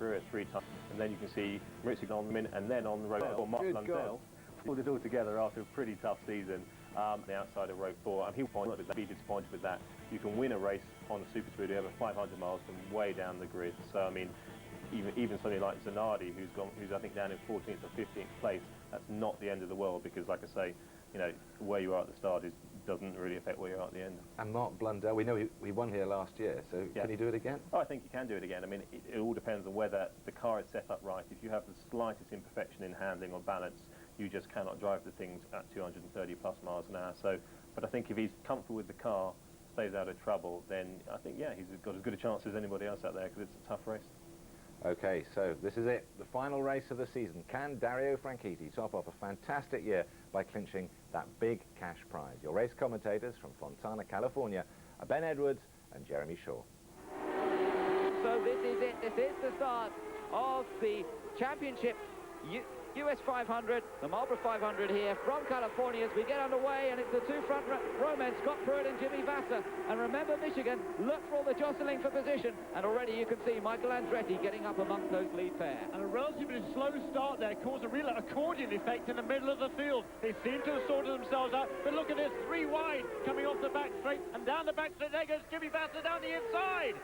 through it 3 times, and then you can see Maurizio on the minute, and then on the road, or Mark Lundell pulled it all together after a pretty tough season. The outside of row 4, and he'll be disappointed with that. You can win a race on a super speedway over 500 miles from way down the grid. So I mean, even somebody like Zanardi, who's I think down in 14th or 15th place, that's not the end of the world, because like I say, you know, where you are at the start doesn't really affect where you are at the end. And Mark Blundell, we know he won here last year, so yeah. Can he do it again? Oh, I think he can do it again. I mean, it all depends on whether the car is set up right. If you have the slightest imperfection in handling or balance, you just cannot drive the things at 230 plus miles an hour. So, but I think if he's comfortable with the car, stays out of trouble, then I think, yeah, he's got as good a chance as anybody else out there, because it's a tough race. Okay, so this is it, the final race of the season. Can Dario Franchitti top off a fantastic year by clinching that big cash prize? Your race commentators from Fontana, California, are Ben Edwards and Jeremy Shaw. So this is it. This is the start of the championship US 500, the Marlboro 500 here from California as we get underway, and it's the two front rowmen, Scott Pruitt and Jimmy Vasser. And remember, Michigan, look for all the jostling for position, and already you can see Michael Andretti getting up amongst those lead pair. And a relatively slow start there caused a real accordion effect in the middle of the field. They seem to have sorted themselves out, but look at this, 3 wide coming off the back straight, and down the back straight, there goes Jimmy Vasser down the inside.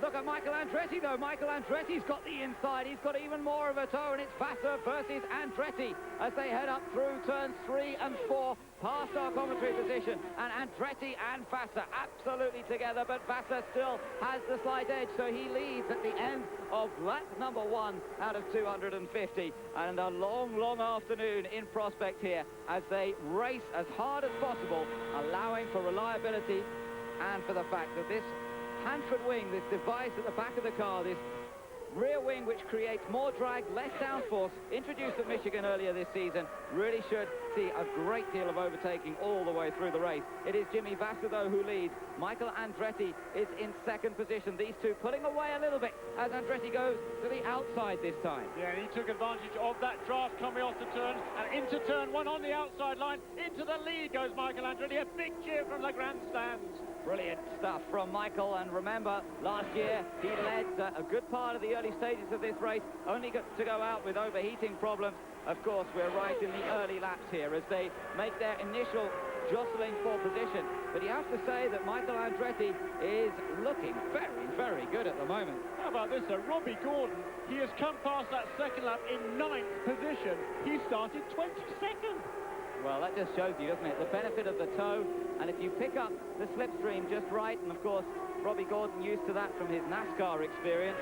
Look at Michael Andretti, though. Michael Andretti's got the inside. He's got even more of a toe, and it's Vasser versus Andretti as they head up through turns 3 and 4 past our commentary position. And Andretti and Vasser absolutely together, but Vasser still has the slight edge, so he leads at the end of lap number 1 out of 250. And a long, long afternoon in prospect here as they race as hard as possible, allowing for reliability and for the fact that this Hanford wing, this device at the back of the car, this rear wing which creates more drag, less downforce, introduced at Michigan earlier this season, really should see a great deal of overtaking all the way through the race. It is Jimmy Vasser, though, who leads. Michael Andretti is in 2nd position. These two pulling away a little bit as Andretti goes to the outside this time. Yeah, and he took advantage of that draft coming off the turn, and into turn 1 on the outside line. Into the lead goes Michael Andretti. A big cheer from the grandstands. Brilliant stuff from Michael, and remember, last year he led a good part of the early stages of this race, only got to go out with overheating problems. Of course, we're right in the early laps here as they make their initial jostling for position. But you have to say that Michael Andretti is looking very, very good at the moment. How about this, Robbie Gordon, he has come past that second lap in 9th position. He started 22nd. Well, that just shows you, doesn't it, the benefit of the toe. And if you pick up the slipstream just right, and of course, Robbie Gordon used to that from his NASCAR experience,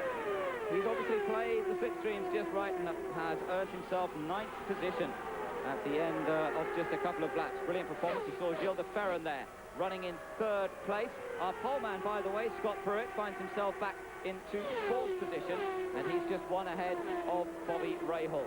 he's obviously played the slipstreams just right and has earned himself 9th position at the end of just a couple of laps. Brilliant performance. You saw Gilles de Ferran there running in 3rd place. Our poleman, by the way, Scott Pruitt, finds himself back into 4th position, and he's just 1 ahead of Bobby Rahal.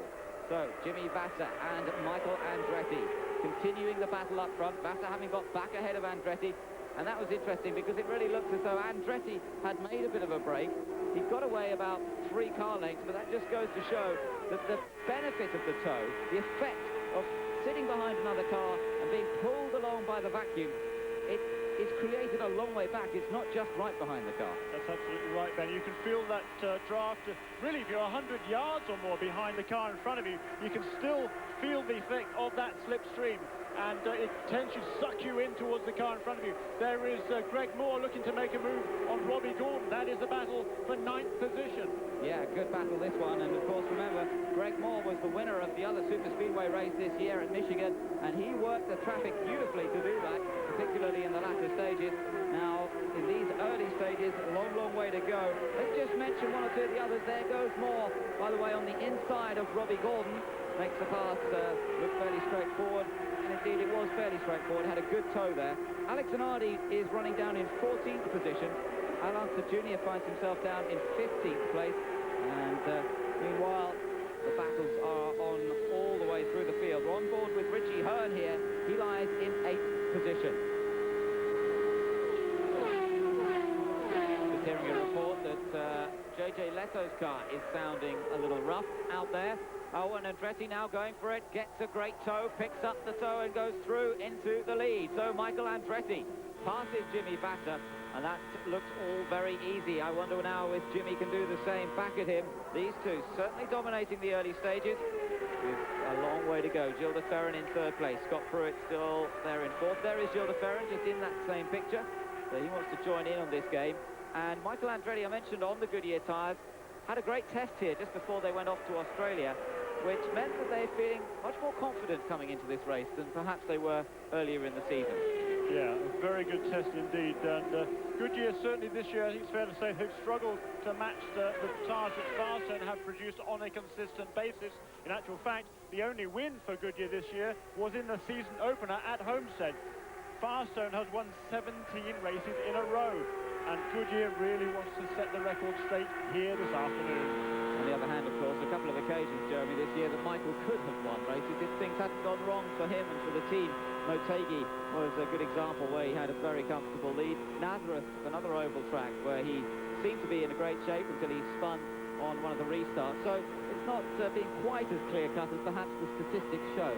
So, Jimmy Vasser and Michael Andretti continuing the battle up front. Vasser having got back ahead of Andretti. And that was interesting because it really looks as though Andretti had made a bit of a break. He got away about 3 car lengths, but that just goes to show that the benefit of the toe, the effect of sitting behind another car and being pulled along by the vacuum, it's created a long way back. It's not just right behind the car. That's absolutely right, Ben. You can feel that draft. Really, if you're 100 yards or more behind the car in front of you, you can still feel the effect of that slipstream. And it tends to suck you in towards the car in front of you. There is Greg Moore looking to make a move on Robbie Gordon. That is a battle for 9th position. Yeah, good battle this one. And of course, remember, Greg Moore was the winner of the other super speedway race this year at Michigan, and he worked the traffic beautifully to do that, particularly in the latter stages. Now, in these early stages, a long, long way to go. Let's just mention 1 or 2 of the others. There goes Moore, by the way, on the inside of Robbie Gordon. Makes the pass look fairly straightforward. And indeed, it was fairly straightforward. Had a good toe there. Alex Zanardi is running down in 14th position. Al Unser Jr. finds himself down in 15th place. And meanwhile, the battles are on all the way through the field. We're on board with Richie Hearn here. He lies in 8th position. Just hearing a report that JJ Leto's car is sounding a little rough out there. Oh, and Andretti now going for it, gets a great toe, picks up the toe and goes through into the lead. So Michael Andretti passes Jimmy Vasser and that looks all very easy. I wonder now if Jimmy can do the same back at him. These two certainly dominating the early stages with a long way to go. Gilles de Ferran in third place. Scott Pruitt still there in fourth. There is Gilles de Ferran just in that same picture. So he wants to join in on this game. And Michael Andretti, I mentioned on the Goodyear tyres, had a great test here just before they went off to Australia, which meant that they're feeling much more confident coming into this race than perhaps they were earlier in the season. Yeah, a very good test indeed. And Goodyear certainly this year, I think it's fair to say, they've struggled to match the tyres that Firestone have produced on a consistent basis. In actual fact, the only win for Goodyear this year was in the season opener at Homestead. Firestone has won 17 races in a row, and Goodyear really wants to set the record straight here this afternoon. On the other hand, of course, a couple of occasions, Jeremy, this year that Michael could have won races if things hadn't gone wrong for him and for the team. Motegi was a good example where he had a very comfortable lead. Nazareth, another oval track where he seemed to be in a great shape until he spun on one of the restarts. So it's not been quite as clear-cut as perhaps the statistics show.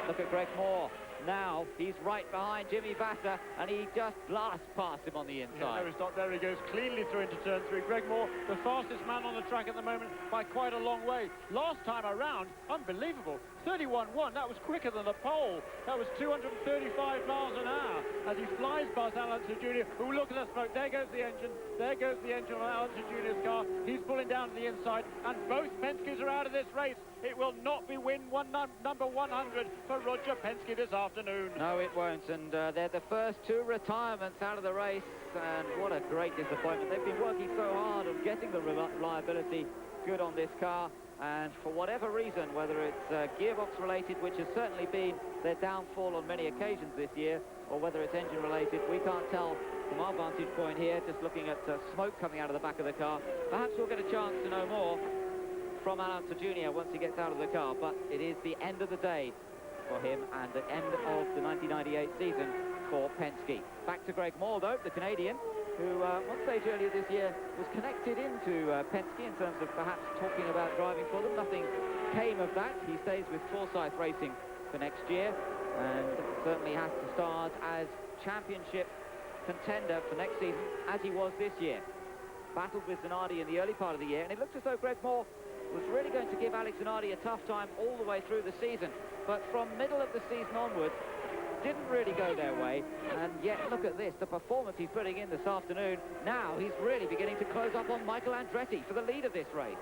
Look at Greg Moore. Now he's right behind Jimmy Vasser, and he just blasts past him on the inside. Yeah, no, he's not there. He goes cleanly through into turn 3. Greg Moore, the fastest man on the track at the moment by quite a long way. Last time around, unbelievable, 31.1. That was quicker than the pole. That was 235 miles an hour as he flies past Alonso Jr. Oh, look at the smoke. There goes the engine. There goes the engine on Alonso Jr.'s car. He's pulling down to the inside, and both Penske's are out of this race. It will not be number 100 for Roger Penske this afternoon. No, it won't, and they're the first two retirements out of the race, and what a great disappointment. They've been working so hard on getting the reliability good on this car, and for whatever reason, whether it's gearbox related, which has certainly been their downfall on many occasions this year, or whether it's engine related, we can't tell from our vantage point here, just looking at smoke coming out of the back of the car. Perhaps we'll get a chance to know more from Alonso Jr. once he gets out of the car, but it is the end of the day for him and the end of the 1998 season for Penske. Back to Greg Moore, though, the Canadian, who one stage earlier this year was connected into Penske in terms of perhaps talking about driving for them. Nothing came of that. He stays with Forsyth Racing for next year and certainly has to start as championship contender for next season as he was this year. Battled with Zanardi in the early part of the year, and it looks as though Greg Moore was really going to give Alex Zanardi a tough time all the way through the season, but from middle of the season onwards didn't really go their way, and yet look at this, the performance he's putting in this afternoon. Now he's really beginning to close up on Michael Andretti for the lead of this race.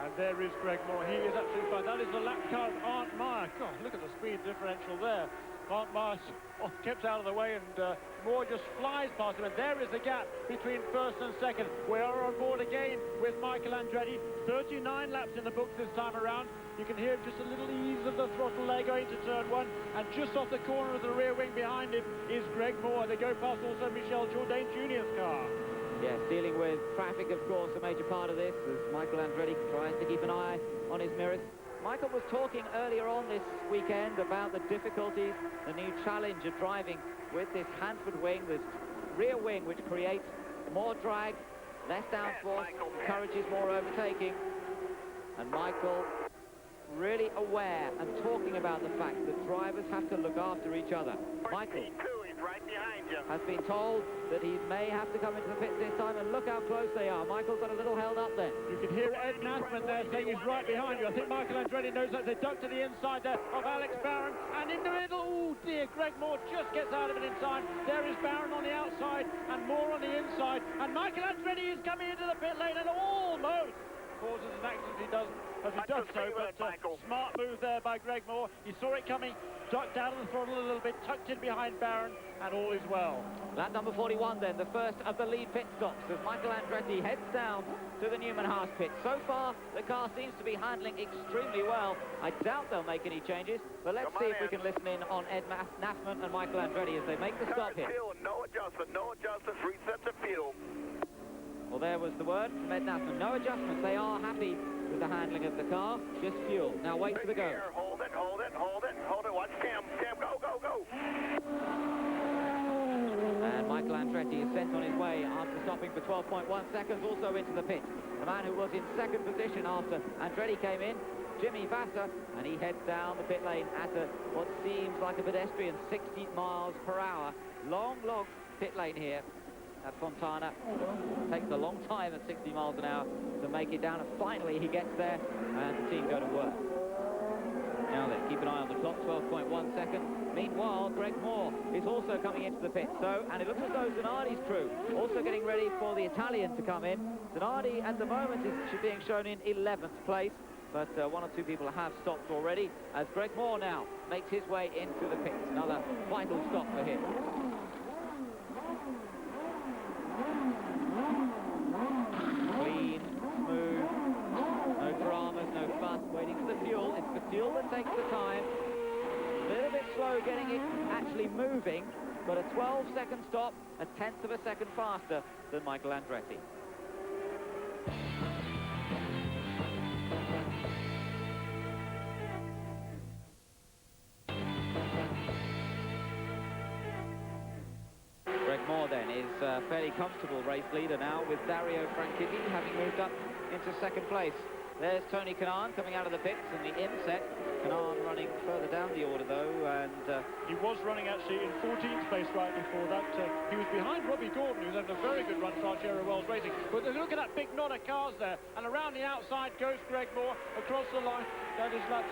And there is Greg Moore. He is absolutely fine. That is the lap car of Arndt Meyer. God, look at the speed differential there. Arndt Meyer kept out of the way, and Moore just flies past him, and there is the gap between first and second. We are on board again with Michael Andretti. 39 laps in the books this time around. You can hear just a little ease of the throttle there going to turn 1, and just off the corner of the rear wing behind him is Greg Moore. They go past also Michel Jourdain Jr.'s car. Yes, dealing with traffic, of course, a major part of this, as Michael Andretti tries to keep an eye on his mirrors. Michael was talking earlier on this weekend about the difficulties, the new challenge of driving with this Hanford wing, this rear wing, which creates more drag, less downforce, encourages more overtaking. And Michael really aware and talking about the fact that drivers have to look after each other. Michael right behind you has been told that he may have to come into the pits this time, and look how close they are. Michael's got a little held up then. You can hear Ed Nathman there saying he's right behind you. I think Michael Andretti knows that. They duck to the inside there of Alex Barron, and in the middle, oh dear, Greg Moore just gets out of it in time. There is Barron on the outside and Moore on the inside, and Michael Andretti is coming into the pit lane and almost causes an accident. He doesn't, as he does so, but smart move there by Greg Moore. He saw it coming, ducked down on the throttle a little bit, tucked in behind Barron, and all is well. Lap number 41 then, the first of the lead pit stops as Michael Andretti heads down to the Newman Haas pit. So far, the car seems to be handling extremely well. I doubt they'll make any changes, but let's see if we can listen in on Ed Nathman and Michael Andretti as they make the stop here. No adjustment, no adjustments, reset the fuel. Well, there was the word from Ed Nathman. No adjustments. They are happy with the handling of the car. Just fuel. Now wait for the go. Hold it, hold it, hold it, hold it. Watch Cam. Cam, go, go, go. And Michael Andretti is sent on his way after stopping for 12.1 seconds, also into the pit. The man who was in second position after Andretti came in Jimmy Vasser, and he heads down the pit lane at what seems like a pedestrian 60 miles per hour. Long pit lane here at Fontana. Takes a long time at 60 miles an hour to make it down, and finally he gets there, and the team go to work. Now then, keep an eye on the clock, 12.1 seconds. Meanwhile, Greg Moore is also coming into the pit. And it looks as though Zanardi's crew also getting ready for the Italian to come in. Zanardi at the moment is being shown in 11th place, but one or two people have stopped already, as Greg Moore now makes his way into the pits. Another vital stop for him. Clean, smooth, no dramas, no fuss, waiting for the fuel. It's the fuel that takes the time. A little bit slow getting it actually moving, but a 12-second stop, a tenth of a second faster than Michael Andretti. Greg Moore then is a fairly comfortable race leader now, with Dario Franchitti having moved up into second place. There's Tony Kanaan coming out of the pits in the inset. Kanaan running further down the order though, and he was running actually in 14th place right before that. He was behind Robbie Gordon, who's having a very good run for Argero Wells Racing. But look at that big knot of cars there, and around the outside goes Greg Moore across the line. That is lap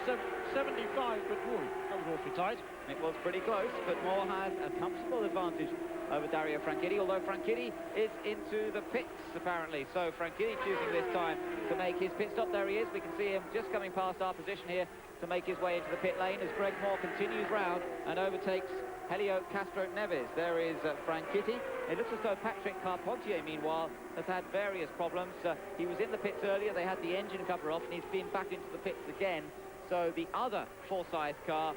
75, but boy, that was awfully tight. It was pretty close, but Moore has a comfortable advantage over Dario Franchitti, although Franchitti is into the pits apparently. So Franchitti choosing this time to make his pit stop. There he is. We can see him just coming past our position here to make his way into the pit lane as Greg Moore continues round and overtakes Helio Castro Neves. There is Franchitti. It looks as though Patrick Carpentier, meanwhile, has had various problems. He was in the pits earlier. They had the engine cover off, and he's been back into the pits again. So the other Forsyth car,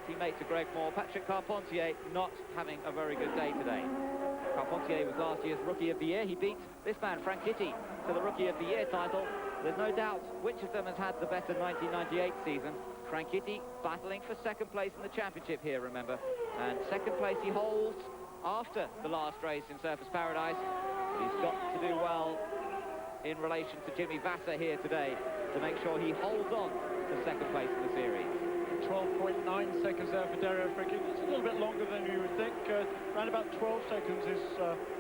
teammate to Greg Moore, Patrick Carpentier, not having a very good day today. Carpentier was last year's Rookie of the Year. He beat this man, Franchitti, to the Rookie of the Year title. There's no doubt which of them has had the better 1998 season. Franchitti battling for second place in the championship here, remember. And second place he holds after the last race in Surfers Paradise. He's got to do well in relation to Jimmy Vasser here today to make sure he holds on to second place in the series. 12.9 seconds there for Dario Franchitti. It's a little bit longer than you would think. Around about 12 seconds is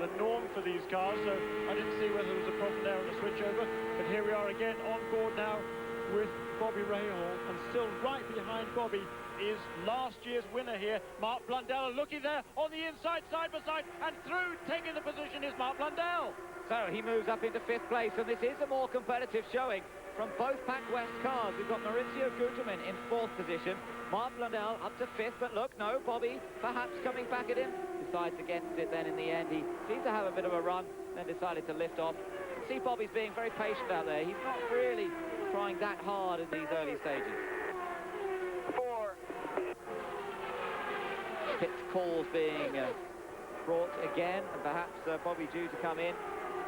the norm for these cars, so I didn't see whether there was a problem there on the switchover. But here we are again on board now with Bobby Rahal, and still right behind Bobby is last year's winner here, Mark Blundell. Looking there on the inside, side by side, and through, taking the position is Mark Blundell. So he moves up into fifth place, and this is a more competitive showing from both Pac West cars. We've got Maurizio Guterman in fourth position, Mark Blundell up to fifth, but look, no, Bobby perhaps coming back at him, decides against it then in the end. He seemed to have a bit of a run, then decided to lift off. You see Bobby's being very patient out there. He's not really trying that hard in these early stages. 4. Pit calls being brought again, and perhaps Bobby due to come in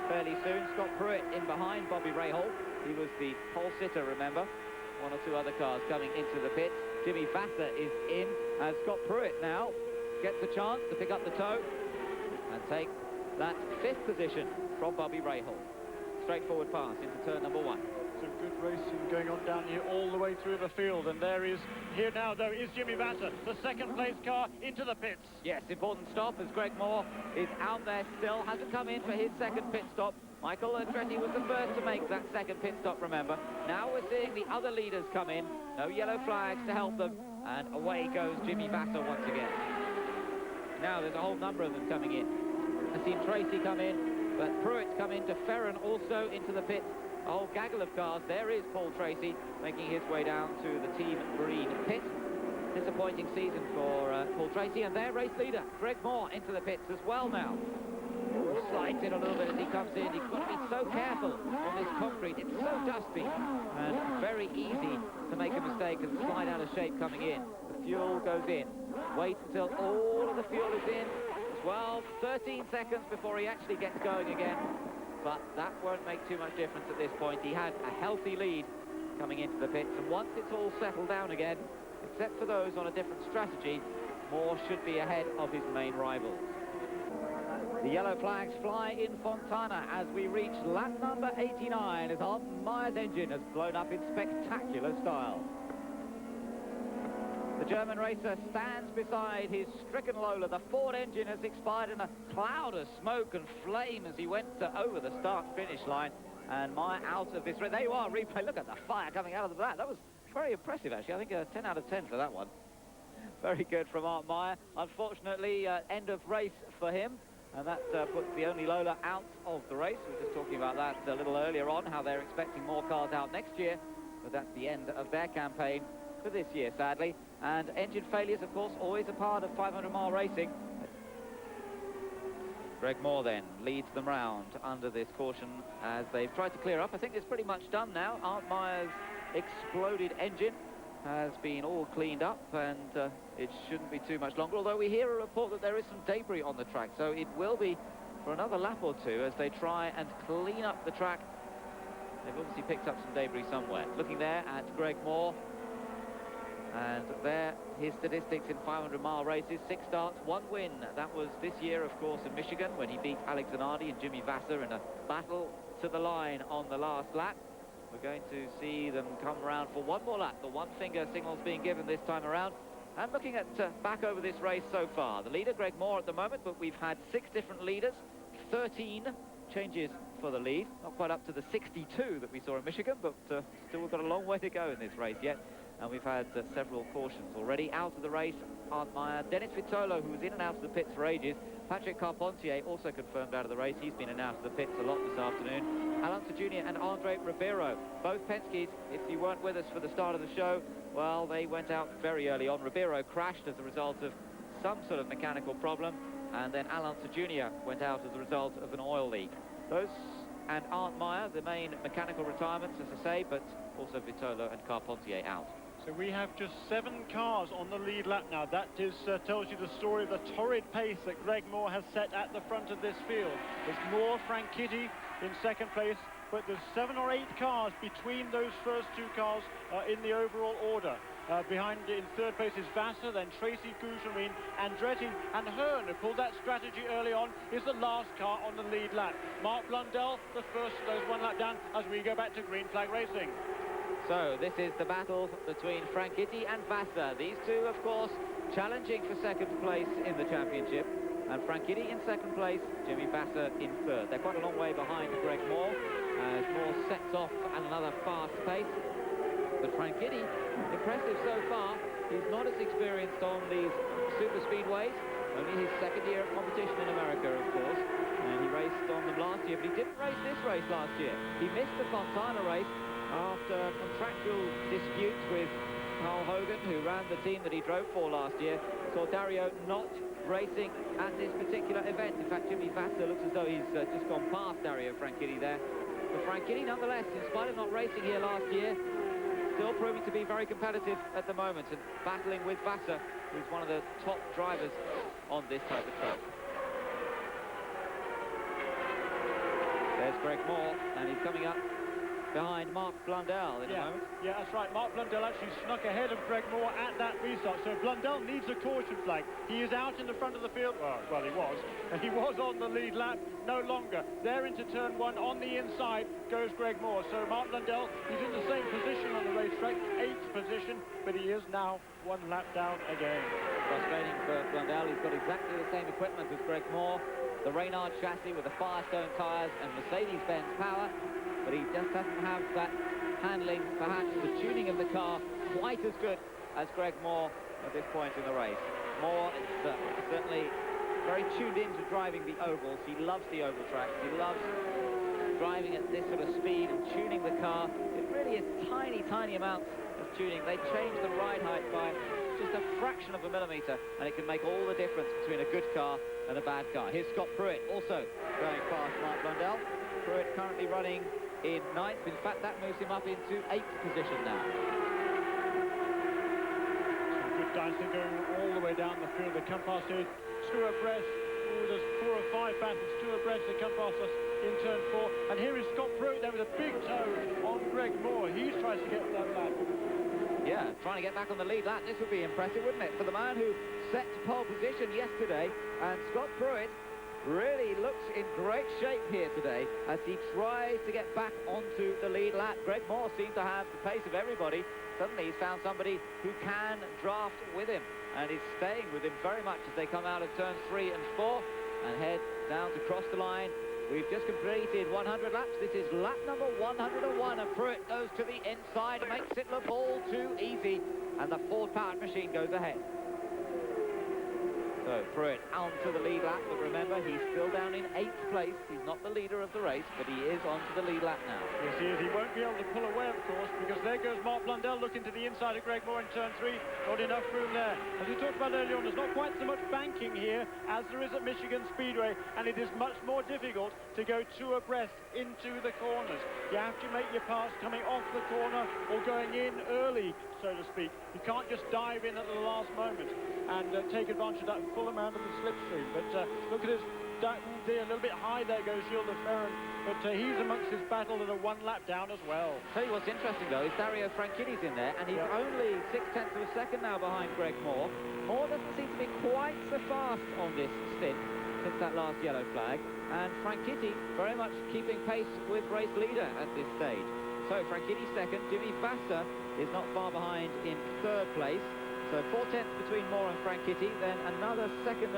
fairly soon. Scott Pruitt in behind Bobby Rahal. He was the pole sitter, remember. One or two other cars coming into the pits. Jimmy Vasser is in, as Scott Pruitt now gets a chance to pick up the tow and take that fifth position from Bobby Rahal. Straightforward pass into turn number 1. Some good racing going on down here all the way through the field, and there is, here now though, is Jimmy Vasser, the second place car into the pits. Yes, important stop as Greg Moore is out there still, hasn't come in for his second pit stop. Michael Andretti was the first to make that second pit stop, remember. Now we're seeing the other leaders come in, no yellow flags to help them, and away goes Jimmy Vasser once again. Now there's a whole number of them coming in. I've seen Tracy come in, but Pruitt's come into Ferron also into the pit. A whole gaggle of cars. There is Paul Tracy making his way down to the Team Green pit. Disappointing season for Paul Tracy, and their race leader, Greg Moore, into the pits as well now. Slides in a little bit as he comes in. He's got to be so careful on this concrete. It's so dusty and very easy to make a mistake and slide out of shape coming in. The fuel goes in. Wait until all of the fuel is in. 12, 13 seconds before he actually gets going again. But that won't make too much difference at this point. He had a healthy lead coming into the pits, and once it's all settled down again, except for those on a different strategy, Moore should be ahead of his main rivals. The yellow flags fly in Fontana as we reach lap number 89 as Art Meier's engine has blown up in spectacular style. The German racer stands beside his stricken Lola. The Ford engine has expired in a cloud of smoke and flame as he went over the start-finish line. And Meier out of this race. There you are, replay. Look at the fire coming out of the back. That was very impressive, actually. I think a 10 out of 10 for that one. Very good from Art Meier. Unfortunately, end of race for him. And that puts the only Lola out of the race. We were just talking about that a little earlier on, how they're expecting more cars out next year. But that's the end of their campaign for this year, sadly. And engine failures, of course, always a part of 500-mile racing. Greg Moore then leads them round under this caution as they've tried to clear up. I think it's pretty much done now. Art Meier's exploded engine has been all cleaned up, and it shouldn't be too much longer, although we hear a report that there is some debris on the track, so it will be for another lap or two as they try and clean up the track. They've obviously picked up some debris somewhere. Looking there at Greg Moore, and there his statistics in 500-mile races: 6 starts, 1 win. That was this year, of course, in Michigan, when he beat Alex Zanardi and Jimmy Vasser in a battle to the line on the last lap. We're going to see them come around for one more lap. The one-finger signal's being given this time around. And looking at back over this race so far, the leader, Greg Moore, at the moment, but we've had 6 different leaders, 13 changes for the lead. Not quite up to the 62 that we saw in Michigan, but still we've got a long way to go in this race yet. And we've had several cautions already. Out of the race, Art Meier, Dennis Vitolo, who was in and out of the pits for ages. Patrick Carpentier also confirmed out of the race. He's been in and out of the pits a lot this afternoon. Alonso Jr. and Andre Ribeiro, both Penske's. If you weren't with us for the start of the show, well, they went out very early on. Ribeiro crashed as a result of some sort of mechanical problem, and then Alonso Jr. went out as a result of an oil leak. Those and Art Meier, the main mechanical retirements, as I say, but also Vitolo and Carpentier out. So we have just 7 cars on the lead lap now. That is tells you the story of the torrid pace that Greg Moore has set at the front of this field. There's Moore, Franchitti in second place, but there's 7 or 8 cars between those first 2 cars in the overall order. Behind in third place is Vasser, then Tracy Goucherin, Andretti, and Hearn, who pulled that strategy early on, is the last car on the lead lap. Mark Blundell, the first of those 1 lap down as we go back to green flag racing. So this is the battle between Franchitti and Vasser. These two, of course, challenging for second place in the championship. And Franchitti in second place, Jimmy Vasser in third. They're quite a long way behind Greg Moore as Moore sets off at another fast pace. But Franchitti, impressive so far. He's not as experienced on these super speedways. Only his second year of competition in America, of course. And he raced on them last year, but he didn't race this race last year. He missed the Fontana race after contractual disputes with Carl Hogan, who ran the team that he drove for last year. Saw Dario not racing at this particular event. In fact, Jimmy Vasser looks as though he's just gone past Dario Franchitti there. But Franchitti, nonetheless, in spite of not racing here last year, still proving to be very competitive at the moment and battling with Vasser, who's one of the top drivers on this type of track. There's Greg Moore, and he's coming up behind Mark Blundell in a moment. Yeah, that's right. Mark Blundell actually snuck ahead of Greg Moore at that restart. So Blundell needs a caution flag. He is out in the front of the field. Well, he was. He was on the lead lap. No longer. There into turn 1 on the inside goes Greg Moore. So Mark Blundell, he's in the same position on the racetrack, 8th position, but he is now 1 lap down again. Frustrating for Blundell. He's got exactly the same equipment as Greg Moore. The Reynard chassis with the Firestone tyres and Mercedes-Benz power. But he just doesn't have that handling, perhaps the tuning of the car quite as good as Greg Moore at this point in the race. Moore is certainly very tuned into driving the ovals. He loves the oval tracks. He loves driving at this sort of speed and tuning the car. It really is tiny, tiny amounts of tuning. They change the ride height by just a fraction of a millimetre, and it can make all the difference between a good car and a bad car. Here's Scott Pruitt, also going past Mark Blundell. Pruitt currently running in 9th. In fact, that moves him up into 8th position now. Some good dicing going all the way down the field. They come past here 2 abreast. There's 4 or 5 battles, 2 abreast. They come past us in turn 4. And here is Scott Pruitt there with a big toe on Greg Moore. He tries to get that lap. Yeah, trying to get back on the lead lap. This would be impressive, wouldn't it? For the man who set pole position yesterday, and Scott Pruitt really looks in great shape here today as he tries to get back onto the lead lap. Greg Moore seemed to have the pace of everybody. Suddenly he's found somebody who can draft with him, and is staying with him very much as they come out of turns 3 and 4 and head down to cross the line. We've just completed 100 laps. This is lap number 101, and Pruitt goes to the inside, makes it look all too easy, and the Ford-powered machine goes ahead. So Pruitt onto the lead lap, but remember, he's still down in 8th place. He's not the leader of the race, but he is onto the lead lap now. Yes, he is. He won't be able to pull away, of course, because there goes Mark Blundell looking to the inside of Greg Moore in turn 3. Not enough room there. As we talked about earlier on, there's not quite so much banking here as there is at Michigan Speedway, and it is much more difficult to go 2 abreast into the corners. You have to make your pass coming off the corner or going in early, so to speak. You can't just dive in at the last moment and take advantage of that full amount of the slipstream. But look at his a little bit high there goes Gilles de Ferran, but he's amongst his battle at a 1 lap down as well. Tell you what's interesting though is Dario Franchitti's in there, and he's only 0.6 of a second now behind Greg Moore. Moore doesn't seem to be quite so fast on this stint since that last yellow flag, and Franchitti very much keeping pace with race leader at this stage. So Franchitti second, Jimmy Vasser is not far behind in 3rd place. So 4/10 between Moore and Franchitti, then another 1.5 seconds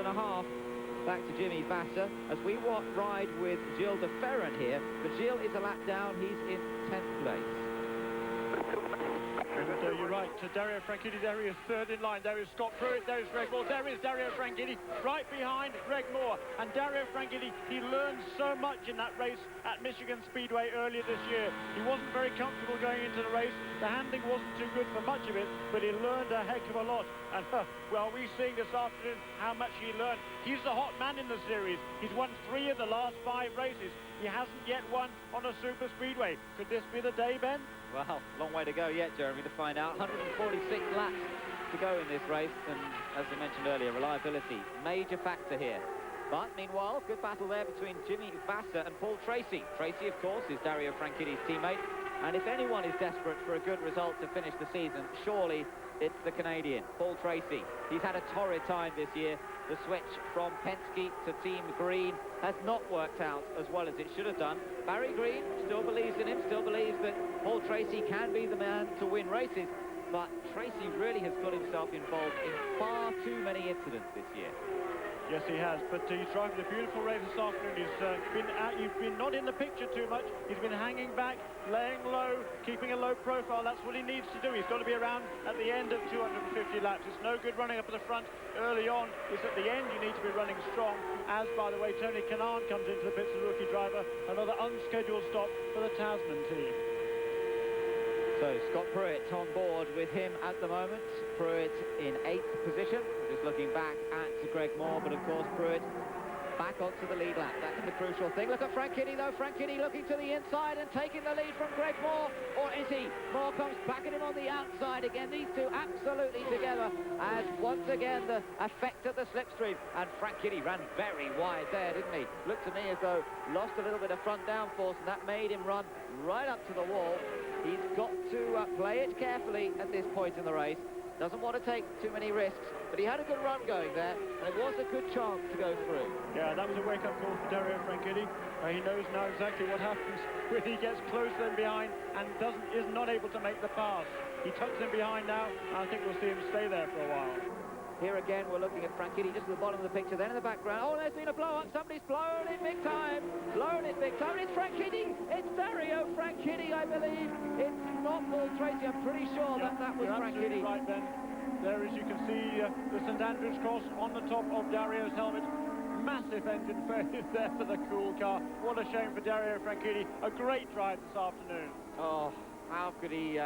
back to Jimmy Vasser as we ride with Gilles de Ferran here, but Gilles is a lap down, he's in 10th place. But you're right, Dario Franchitti, there he is 3rd in line. There is Scott Pruitt, there is Greg Moore, there is Dario Franchitti right behind Greg Moore. And Dario Franchitti, he learned so much in that race at Michigan Speedway earlier this year. He wasn't very comfortable going into the race. The handling wasn't too good for much of it, but he learned a heck of a lot. And well, we're seeing this afternoon how much he learned. He's the hot man in the series. He's won 3 of the last 5 races. He hasn't yet won on a super speedway. Could this be the day, Ben? Well, long way to go yet, Jeremy, to find out. 146 laps to go in this race, and as we mentioned earlier, reliability, major factor here. But meanwhile, good battle there between Jimmy Vasser and Paul Tracy. Tracy, of course, is Dario Franchitti's teammate, and if anyone is desperate for a good result to finish the season, surely it's the Canadian, Paul Tracy. He's had a torrid time this year. The switch from Penske to Team Green has not worked out as well as it should have done. Barry Green still believes in him, still believes that Paul Tracy can be the man to win races, but Tracy really has got himself involved in far too many incidents this year. Yes, he has, but he's driving a beautiful race this afternoon. He's been not in the picture too much. He's been hanging back, laying low, keeping a low profile. That's what he needs to do. He's got to be around at the end of 250 laps. It's no good running up at the front early on. It's at the end you need to be running strong. As, by the way, Tony Kanaan comes into the pits as rookie driver. Another unscheduled stop for the Tasman team. So Scott Pruitt on board with him at the moment. Pruitt in 8th position. Just looking back at Greg Moore, but of course Pruitt back onto the lead lap. That's the crucial thing. Look at Franchitti though. Franchitti looking to the inside and taking the lead from Greg Moore. Or is he? Moore comes back at him on the outside again. These two absolutely together as once again the effect of the slipstream. And Franchitti ran very wide there, didn't he? Looked to me as though lost a little bit of front downforce, and that made him run right up to the wall. He's got to play it carefully at this point in the race. Doesn't want to take too many risks, but he had a good run going there, and it was a good chance to go through. Yeah, that was a wake-up call for Dario Franchitti. He knows now exactly what happens when he gets closer in behind and is not able to make the pass. He tucks in behind now, and I think we'll see him stay there for a while. Here again, we're looking at Franchitti just at the bottom of the picture. Then in the background, oh, there's been a blow-up. Somebody's blown it big time. Blown it big time. It's Franchitti. It's Dario Franchitti, I believe. It's not Paul Tracy. I'm pretty sure that was Franchitti. Right, Ben. There, as you can see, the St Andrews cross on the top of Dario's helmet. Massive engine failure there for the cool car. What a shame for Dario Franchitti. A great drive this afternoon. Oh, how could he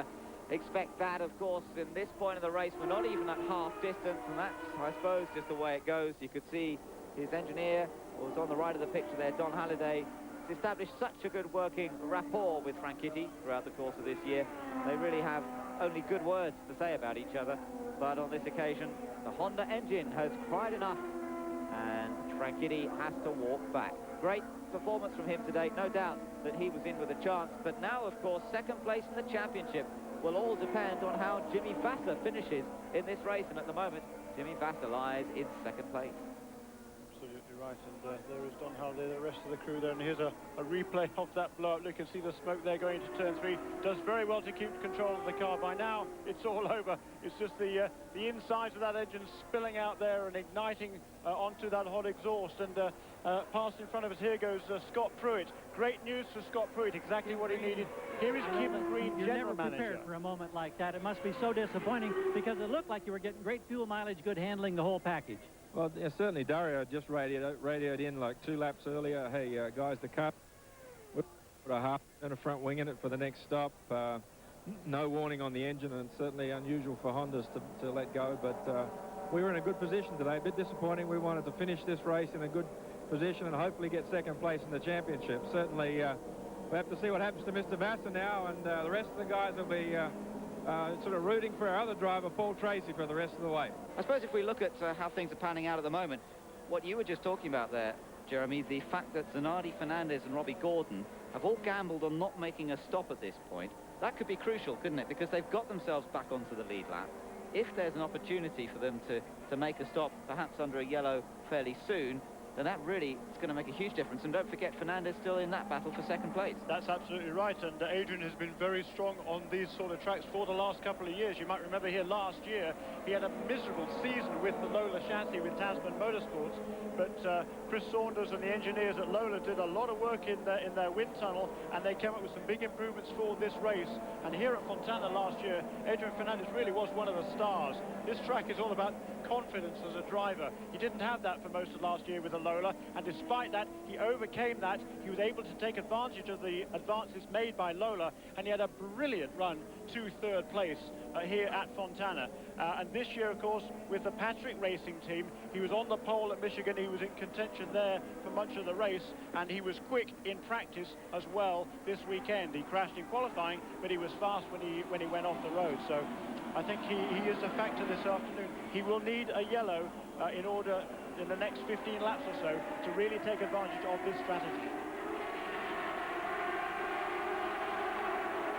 expect that, of course, in this point of the race. We're not even at half distance, and that's, I suppose, just the way it goes. You could see his engineer was on the right of the picture there, Don Halliday. He's established such a good working rapport with Franchitti throughout the course of this year. They really have only good words to say about each other, but on this occasion, the Honda engine has cried enough, and Franchitti has to walk back. Great performance from him today, no doubt that he was in with a chance, but now, of course, second place in the championship will all depend on how Jimmy Vasser finishes in this race, and at the moment Jimmy Vasser lies in second place. Absolutely Right, and there is Don Halliday, the rest of the crew there, and here's a replay of that blow-up. You can see the smoke there going into turn 3. Does very well to keep control of the car. By now, it's all over. It's just the insides of that engine spilling out there and igniting onto that hot exhaust. And past in front of us, here goes Scott Pruitt. Great news for Scott Pruitt, exactly what he needed. Here is Kim Green, You're general never manager. prepared for a moment like that. It must be so disappointing because it looked like you were getting great fuel mileage, good handling, the whole package. Well, yeah, certainly Dario just radioed in like 2 laps earlier. Hey, guys, the car put a half and a front wing in it for the next stop. No warning on the engine, and certainly unusual for Hondas to let go. But we were in a good position today. A bit disappointing. We wanted to finish this race in a good position and hopefully get second place in the championship. Certainly, we have to see what happens to Mr. Vassar now, and the rest of the guys will be sort of rooting for our other driver, Paul Tracy, for the rest of the way. I suppose if we look at how things are panning out at the moment, what you were just talking about there, Jeremy, the fact that Zanardi, Fernandez and Robbie Gordon have all gambled on not making a stop at this point, that could be crucial, couldn't it? Because they've got themselves back onto the lead lap. If there's an opportunity for them to make a stop, perhaps under a yellow fairly soon, then that really is going to make a huge difference. And don't forget, Fernandez still in that battle for second place. That's absolutely right, and Adrian has been very strong on these sort of tracks for the last couple of years. You might remember here last year, he had a miserable season with the Lola chassis with Tasman Motorsports, but Chris Saunders and the engineers at Lola did a lot of work in their wind tunnel, and they came up with some big improvements for this race. And here at Fontana last year, Adrian Fernandez really was one of the stars. This track is all about confidence as a driver. He didn't have that for most of last year with the Lola, and despite that, he overcame that. He was able to take advantage of the advances made by Lola, and he had a brilliant run to third place here at Fontana. And this year, of course, with the Patrick Racing team, he was on the pole at Michigan. He was in contention there for much of the race, and he was quick in practice as well this weekend. He crashed in qualifying, but he was fast when he went off the road. So I think he is a factor this afternoon. He will need a yellow in order, in the next 15 laps or so, to really take advantage of this strategy.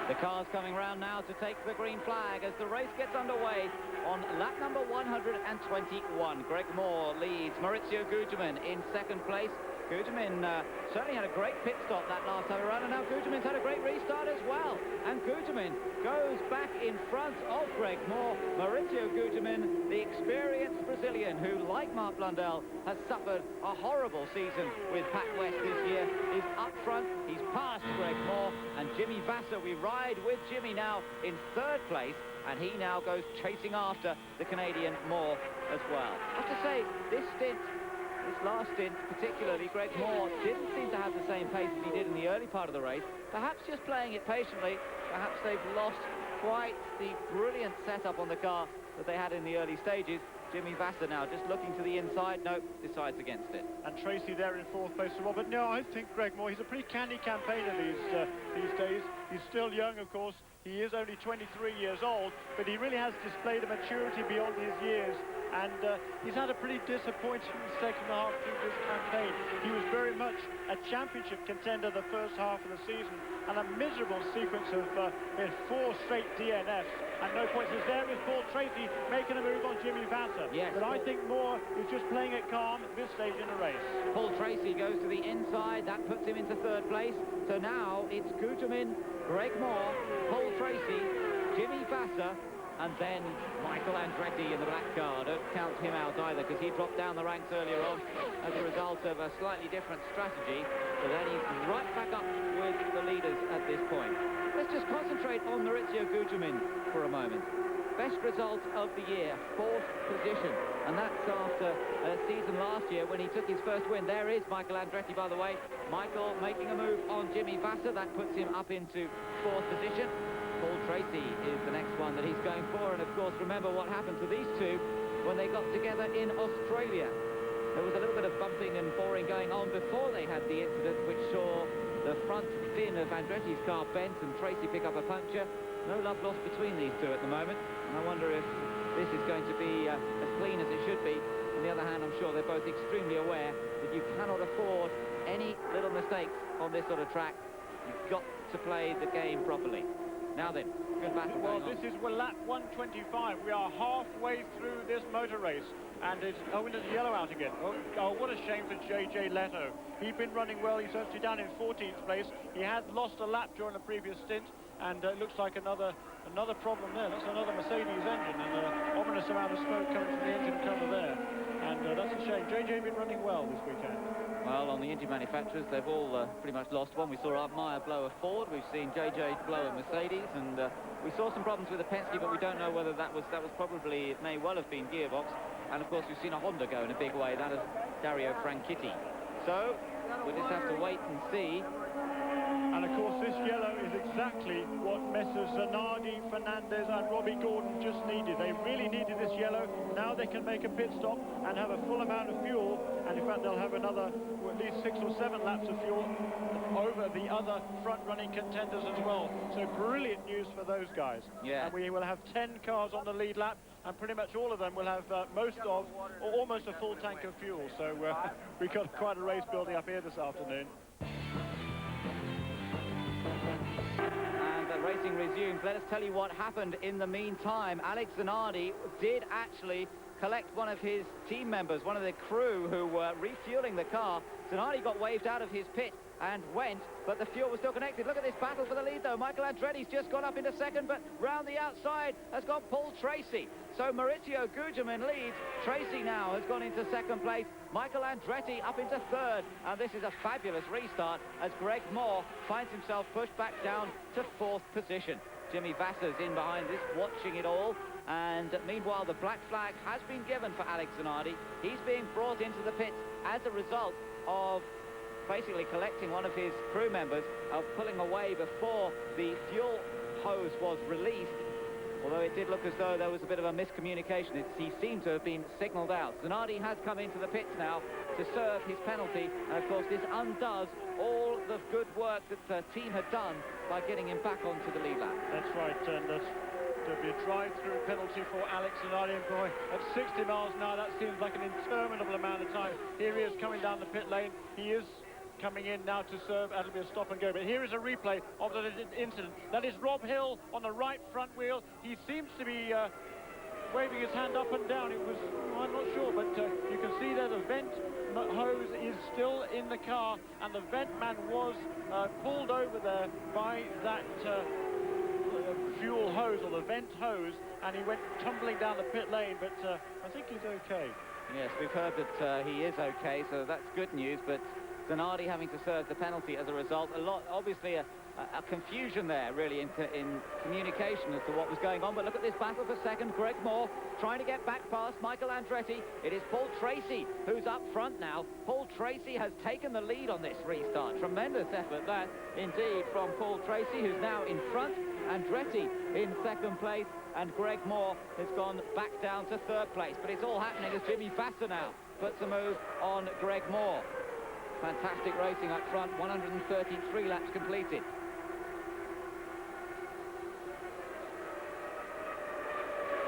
The car's coming round now to take the green flag as the race gets underway on lap number 121. Greg Moore leads, Maurizio Gugelmin in second place. Gugelmin certainly had a great pit stop that last time around, and now Gugelmin's had a great restart as well. And Gugelmin goes back in front of Greg Moore. Maurizio Gugelmin, the experienced Brazilian who, like Mark Blundell, has suffered a horrible season with Pat West this year, is up front. He's passed Greg Moore, and Jimmy Vassar, we ride with Jimmy now in third place, and he now goes chasing after the Canadian Moore as well. I have to say, this last stint, particularly, Greg Moore didn't seem to have the same pace as he did in the early part of the race. Perhaps just playing it patiently, perhaps they've lost quite the brilliant setup on the car that they had in the early stages. Jimmy Vassar now just looking to the inside, nope, decides against it. And Tracy there in fourth place as well. But no, I think Greg Moore, he's a pretty canny campaigner these days. He's still young, of course. He is only 23 years old, but he really has displayed a maturity beyond his years. And he's had a pretty disappointing second half through this campaign. He was very much a championship contender the first half of the season, and a miserable sequence of 4 straight DNFs. And no points. There is Paul Tracy making a move on Jimmy Vassar. Yes, but I think Moore is just playing it calm at this stage in the race. Paul Tracy goes to the inside. That puts him into third place. So now it's Gugelmin, Greg Moore, Paul Tracy, Jimmy Vassar, and then Michael Andretti in the black car. Don't count him out either, because he dropped down the ranks earlier on as a result of a slightly different strategy. So then he's right back up with the leaders at this point. Let's just concentrate on Maurizio Gugelmin for a moment. Best result of the year, 4th position. And that's after a season last year when he took his first win. There is Michael Andretti, by the way. Michael making a move on Jimmy Vassar. That puts him up into 4th position. Paul Tracy is the next one that he's going for. And, of course, remember what happened to these two when they got together in Australia. There was a little bit of bumping and boring going on before they had the incident which saw the front fin of Andretti's car bent and Tracy pick up a puncture. No love lost between these two at the moment. And I wonder if this is going to be as clean as it should be. On the other hand, I'm sure they're both extremely aware that you cannot afford any little mistakes on this sort of track. You've got to play the game properly. Now then, good battle Well, going on. this is lap 125. We are halfway through this motor race, and it's there's yellow out again. Oh, what a shame for JJ Leto. He'd been running well. He's actually down in 14th place. He had lost a lap during the previous stint, and it looks like another problem there. That's another Mercedes engine, and an ominous amount of smoke coming from the engine cover there. And that's a shame. JJ been running well this weekend. Well, on the engine manufacturers, they've all pretty much lost one. We saw Meyer blow a Ford, we've seen JJ blow a Mercedes, and we saw some problems with the Penske, but we don't know whether that was probably, it may well have been gearbox. And of course, we've seen a Honda go in a big way. That is Dario Franchitti. So we'll just have to wait and see. And of course, this yellow is exactly what Messrs Zanardi, Fernandez and Robbie Gordon just needed. They really needed this yellow. Now they can make a pit stop and have a full amount of fuel. And in fact, they'll have another, at least 6 or 7 laps of fuel over the other front-running contenders as well. So brilliant news for those guys. Yeah. And we will have 10 cars on the lead lap, and pretty much all of them will have most of, or almost a full tank of fuel. So we've got quite a race building up here this afternoon. And the racing resumes. Let us tell you what happened in the meantime. Alex Zanardi did actually collect one of his team members, one of the crew who were refueling the car. Zanardi got waved out of his pit and went, but the fuel was still connected. Look at this battle for the lead, though. Michael Andretti's just gone up into second, but round the outside has got Paul Tracy. So Maurizio Gugelmin leads. Tracy now has gone into second place. Michael Andretti up into third. And this is a fabulous restart as Greg Moore finds himself pushed back down to fourth position. Jimmy Vassar's in behind this, watching it all. And meanwhile, the black flag has been given for Alex Zanardi. He's being brought into the pits as a result of basically collecting one of his crew members, of pulling away before the fuel hose was released. Although it did look as though there was a bit of a miscommunication. He seemed to have been signalled out. Zanardi has come into the pits now to serve his penalty. And of course, this undoes all the good work that the team had done by getting him back onto the lead lap. That's right, and there'll be a drive-through penalty for Alex Zanardi. And boy, at 60 miles an hour, that seems like an interminable amount of time. Here he is coming down the pit lane. He is coming in now to serve. That'll be a stop and go. But here is a replay of the incident. That is Rob Hill on the right front wheel. He seems to be waving his hand up and down. It was, I'm not sure, but you can see there the vent hose is still in the car, and the vent man was pulled over there by that fuel hose, or the vent hose, and he went tumbling down the pit lane, but I think he's okay. Yes, we've heard that he is okay, so that's good news, but Zanardi having to serve the penalty as a result. Obviously a confusion there, really, in communication as to what was going on. But look at this battle for second. Greg Moore trying to get back past Michael Andretti. It is Paul Tracy who's up front now. Paul Tracy has taken the lead on this restart. Tremendous effort that, indeed, from Paul Tracy, who's now in front. Andretti in second place, and Greg Moore has gone back down to third place. But it's all happening as Jimmy Vassar now puts a move on Greg Moore. Fantastic racing up front, 133 laps completed.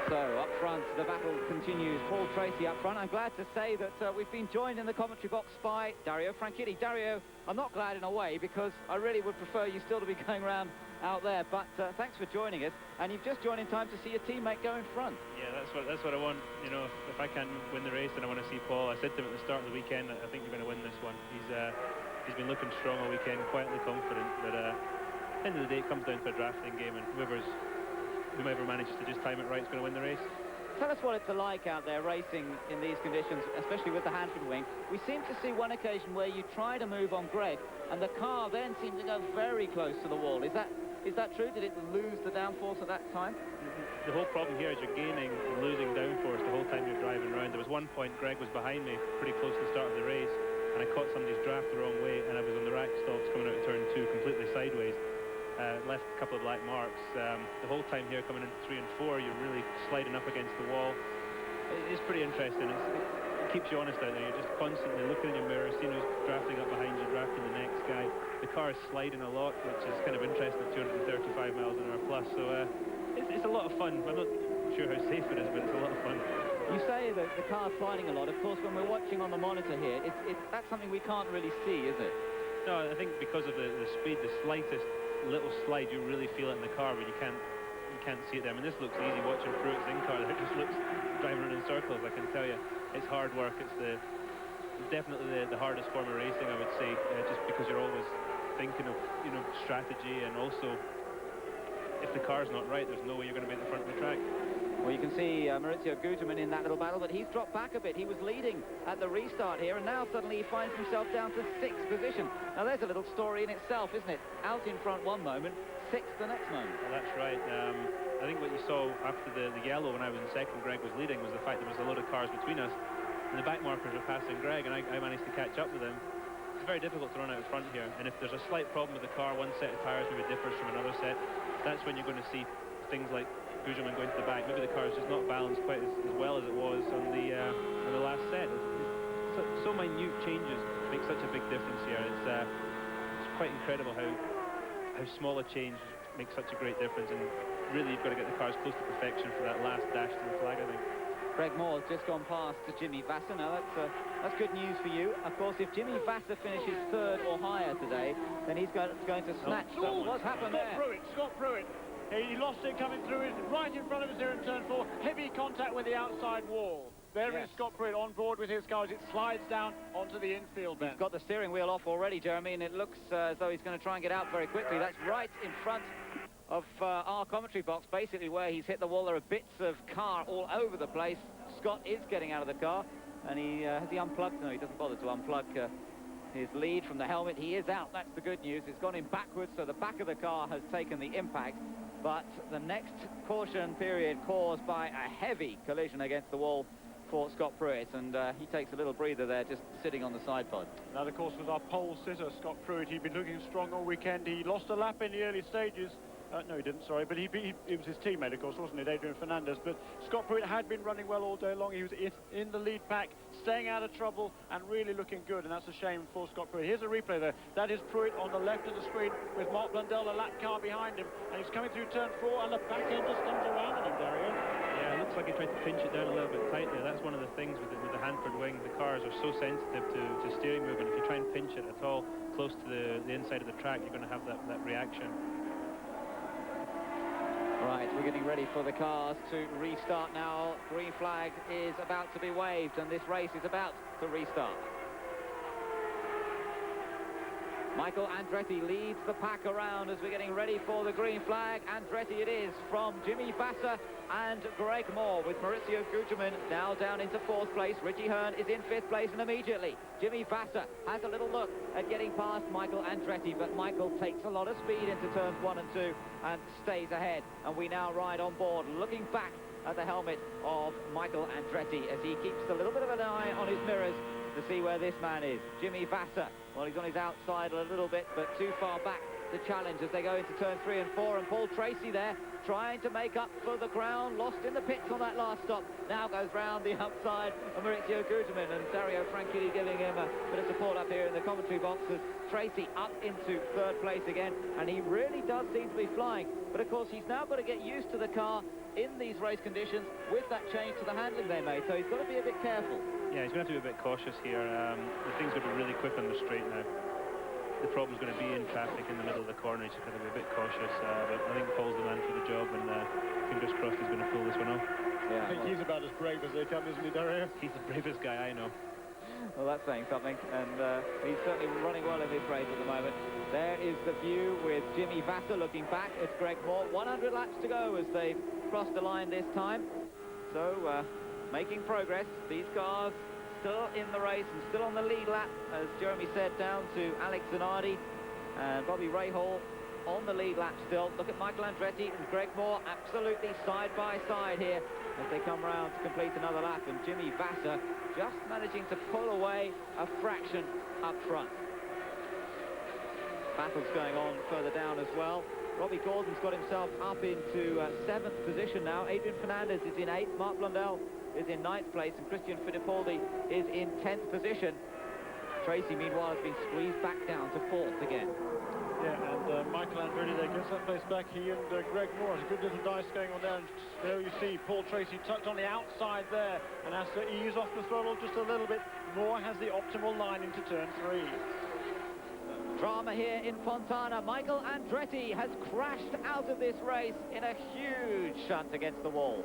So up front, the battle continues. Paul Tracy up front. I'm glad to say that we've been joined in the commentary box by Dario Franchitti. Dario, I'm not glad in a way, because I really would prefer you still to be going around out there, but thanks for joining us, and you've just joined in time to see your teammate go in front. Yeah, that's what I want. You know, if I can win the race, then I want to see Paul. I said to him at the start of the weekend, I think you're going to win this one. He's been looking strong all weekend, quietly confident, but at the end of the day, it comes down to a drafting game, and whomever manages to just time it right is going to win the race. Tell us what it's like out there racing in these conditions, especially with the Hanford wing. We seem to see one occasion where you try to move on Greg, and the car then seemed to go very close to the wall. Is that true? Did it lose the downforce at that time? The whole problem here is you're gaining and losing downforce the whole time you're driving around. There was one point Greg was behind me pretty close to the start of the race, and I caught somebody's draft the wrong way, and I was on the rack stops coming out of turn 2 completely sideways. Left a couple of black marks. The whole time here coming into 3 and 4, you're really sliding up against the wall. It's pretty interesting. It keeps you honest out there. You're just constantly looking in your mirror, seeing who's drafting up behind you, drafting the next guy. The car is sliding a lot, which is kind of interesting at 235 miles an hour plus. So it's a lot of fun. I'm not sure how safe it is, but it's a lot of fun. You say that the car's sliding a lot. Of course, when we're watching on the monitor here, that's something we can't really see, is it? No, I think because of the speed, the slightest little slide, you really feel it in the car, but you can't see it there. I mean, this looks easy watching Pruitt's in-car. It just looks driving around in circles. I can tell you, it's hard work. It's definitely the hardest form of racing, I would say, just because you're always thinking of, you know, strategy, and also if the car's not right, there's no way you're going to be at the front of the track. Well, you can see Maurizio Guterman in that little battle, but he's dropped back a bit. He was leading at the restart here, and now suddenly he finds himself down to 6th position. Now, there's a little story in itself, isn't it? Out in front one moment, 6th the next moment. Well, that's right. I think what you saw after the yellow when I was in second, Greg was leading, was the fact there was a load of cars between us, and the back markers were passing Greg, and I managed to catch up with him. It's very difficult to run out in front here, and if there's a slight problem with the car, one set of tyres maybe differs from another set, that's when you're going to see things like Guterman going to the back. Maybe the car is just not balanced quite as well as it was on the last set. So minute changes make such a big difference here. It's quite incredible how small a change makes such a great difference, and really you've got to get the cars close to perfection for that last dash to the flag, I think. Greg Moore has just gone past to Jimmy Vasser. Now, that's good news for you. Of course, if Jimmy Vasser finishes 3rd or higher today, then he's going to snatch someone. What's happened there? Scott Pruitt. He lost it coming through, right in front of us here in turn 4. Heavy contact with the outside wall. There is Scott Pruitt on board with his car as it slides down onto the infield then. He's got the steering wheel off already, Jeremy, and it looks as though he's going to try and get out very quickly. That's right in front of our commentary box, basically where he's hit the wall. There are bits of car all over the place. Scott is getting out of the car, and has he unplugged? No, he doesn't bother to unplug his lead from the helmet. He is out. That's the good news. It's gone in backwards, so the back of the car has taken the impact. But the next caution period caused by a heavy collision against the wall for Scott Pruitt, and he takes a little breather there, just sitting on the side pod. That, of course, was our pole sitter, Scott Pruitt. He'd been looking strong all weekend. He lost a lap in the early stages. No, he didn't, sorry, but it was his teammate, of course, wasn't it, Adrian Fernandez. But Scott Pruitt had been running well all day long. He was in the lead pack, staying out of trouble, and really looking good, and that's a shame for Scott Pruitt. Here's a replay there. That is Pruitt on the left of the screen with Mark Blundell, a lap car behind him, and he's coming through turn 4, and the back end just comes around on him, Dario. Yeah, it looks like he tried to pinch it down a little bit tight there. That's one of the things with the Hanford wing. The cars are so sensitive to steering movement. If you try and pinch it at all close to the inside of the track, you're going to have that reaction. Right, we're getting ready for the cars to restart now. Green flag is about to be waved, and this race is about to restart. Michael Andretti leads the pack around as we're getting ready for the green flag. Andretti it is from Jimmy Vasser and Greg Moore, with Maurizio Guterman now down into 4th place. Richie Hearn is in 5th place, and immediately Jimmy Vasser has a little look at getting past Michael Andretti, but Michael takes a lot of speed into turns 1 and 2 and stays ahead. And we now ride on board, looking back at the helmet of Michael Andretti as he keeps a little bit of an eye on his mirrors to see where this man is. Jimmy Vasser, well, he's on his outside a little bit, but too far back to challenge as they go into turn 3 and 4, and Paul Tracy there trying to make up for the ground lost in the pits on that last stop. Now goes round the outside of Maurizio Guterman, and Dario Franchitti giving him a bit of support up here in the commentary box as Tracy up into 3rd place again, and he really does seem to be flying. But of course he's now got to get used to the car in these race conditions with that change to the handling they made, so he's got to be a bit careful. Yeah, he's going to have to be a bit cautious here. The thing's going to be really quick on the straight now. The problem's going to be in traffic in the middle of the corner. He's going to be a bit cautious, but I think Paul's the man for the job, and fingers crossed he's going to pull this one off. Yeah, I think he's about as brave as they come, isn't he, Dario? He's the bravest guy I know. Well, that's saying something, and he's certainly running well in this race at the moment. There is the view with Jimmy Vasser looking back at Greg Moore. 100 laps to go as they've crossed the line this time. So, making progress. These cars still in the race and still on the lead lap, as Jeremy said, down to Alex Zanardi and Bobby Rahal on the lead lap still. Look at Michael Andretti and Greg Moore absolutely side by side here as they come round to complete another lap, and Jimmy Vasser just managing to pull away a fraction up front. Battles going on further down as well. Robbie Gordon's got himself up into 7th position now. Adrian Fernandez is in 8th. Mark Blundell is in 9th place, and Christian Fittipaldi is in 10th position. Tracy, meanwhile, has been squeezed back down to 4th again. Yeah, and Michael Andretti there gets that place back. He and Greg Moore, a good little dice going on there. And there you see Paul Tracy tucked on the outside there and has to ease off the throttle just a little bit. Moore has the optimal line into turn 3. Drama here in Fontana. Michael Andretti has crashed out of this race in a huge shunt against the wall.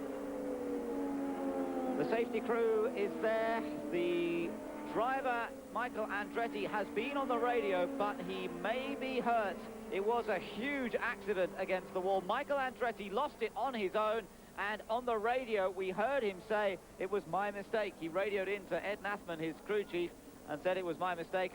The safety crew is there. The driver, Michael Andretti, has been on the radio, but he may be hurt. It was a huge accident against the wall. Michael Andretti lost it on his own, and on the radio we heard him say, "It was my mistake." He radioed in to Ed Nathman, his crew chief, and said, "It was my mistake."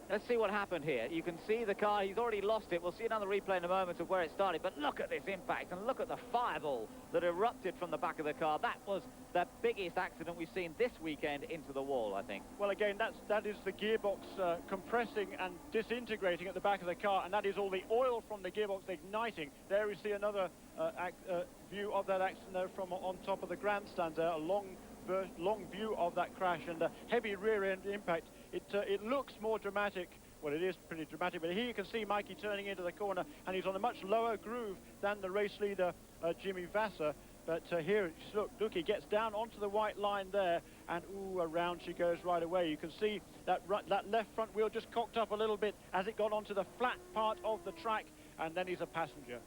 Let's see what happened here. You can see the car, he's already lost it. We'll see another replay in a moment of where it started, but look at this impact, and look at the fireball that erupted from the back of the car. That was the biggest accident we've seen this weekend into the wall, I think. Well, again, that is the gearbox compressing and disintegrating at the back of the car, and that is all the oil from the gearbox igniting. There we see another view of that accident there from on top of the grandstands there, a long view of that crash and a heavy rear end impact. It looks more dramatic. Well, it is pretty dramatic, but here you can see Mikey turning into the corner, and he's on a much lower groove than the race leader, Jimmy Vasser. But here, look, he gets down onto the white line there, and ooh, around she goes right away. You can see that left front wheel just cocked up a little bit as it got onto the flat part of the track, and then he's a passenger.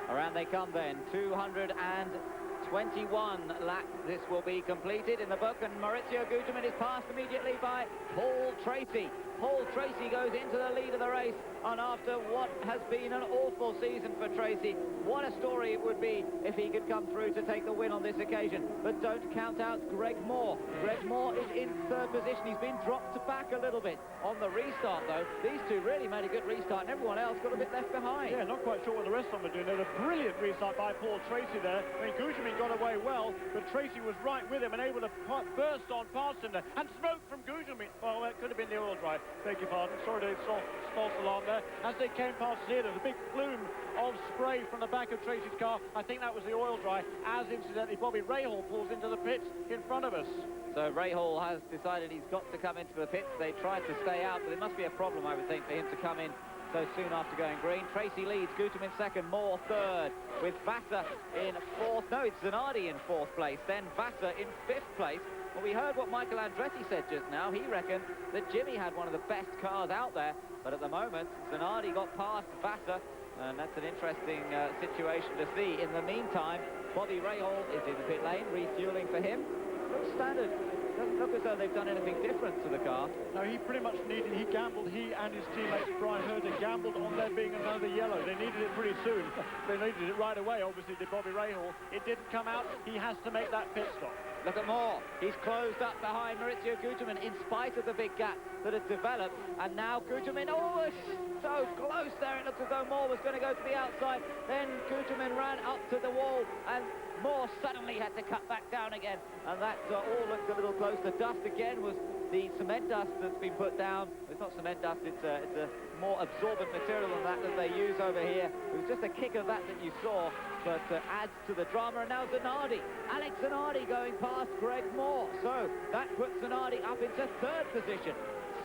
Around they come then, 221 laps this will be completed in the book, and Maurizio Gugelmin is passed immediately by Paul Tracy. Paul Tracy goes into the lead of the race, and after what has been an awful season for Tracy, what a story it would be if he could come through to take the win on this occasion. But don't count out Greg Moore. Greg Moore is in third position. He's been dropped back a little bit on the restart, though. These two really made a good restart, and everyone else got a bit left behind. Yeah, not quite sure what the rest of them are doing. There's a brilliant restart by Paul Tracy there. I mean, Gugelmin got away well, but Tracy was right with him and able to burst on past him there. And smoke from Gugelmin. Oh, that could have been the oil dry. Beg your pardon. Sorry to false alarm there. As they came past here, there was a big plume of spray from the back of Tracy's car. I think that was the oil dry, as incidentally Bobby Rahal pulls into the pits in front of us. So Rahal has decided he's got to come into the pits. They tried to stay out, but it must be a problem, I would think, for him to come in so soon after going green. Tracy leads, Gugelmin second, Moore third, with Vasser in fourth. No, it's Zanardi in fourth place, then Vasser in fifth place. Well, we heard what Michael Andretti said just now. He reckoned that Jimmy had one of the best cars out there, but at the moment, Zanardi got past Vasser, and that's an interesting situation to see. In the meantime, Bobby Rahal is in the pit lane, refueling for him. Looks standard. Doesn't look as though they've done anything different to the car. No, he pretty much needed, he and his teammate Brian Herder gambled on there being another yellow. They needed it pretty soon. They needed it right away, obviously, did Bobby Rahal. It didn't come out. He has to make that pit stop. Look at Moore. He's closed up behind Maurizio Gugelmin in spite of the big gap that has developed. And now Gugelmin, oh, so close there. It looks as though Moore was going to go to the outside. Then Gugelmin ran up to the wall, and Moore suddenly had to cut back down again. And that all looked a little close. The dust again was the cement dust that's been put down. It's not cement dust, it's a more absorbent material than that they use over here. It was just a kick of that you saw, but adds to the drama. And now Zanardi, Alex Zanardi going past Greg Moore. So that puts Zanardi up into third position.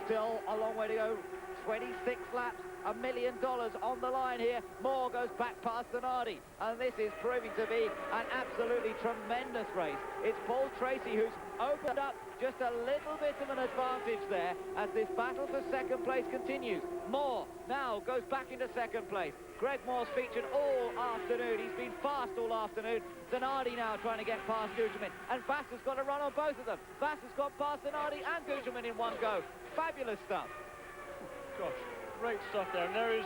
Still a long way to go. 26 laps, $1 million on the line here. Moore goes back past Zanardi, and this is proving to be an absolutely tremendous race. It's Paul Tracy who's opened up just a little bit of an advantage there as this battle for second place continues. Moore now goes back into second place. Greg Moore's featured all afternoon. He's been fast all afternoon. Zanardi now trying to get past Gugelmin, and Vasser's got a run on both of them. Vasser's got past Zanardi and Gugelmin in one go. Fabulous stuff. Gosh, great stuff there. And there is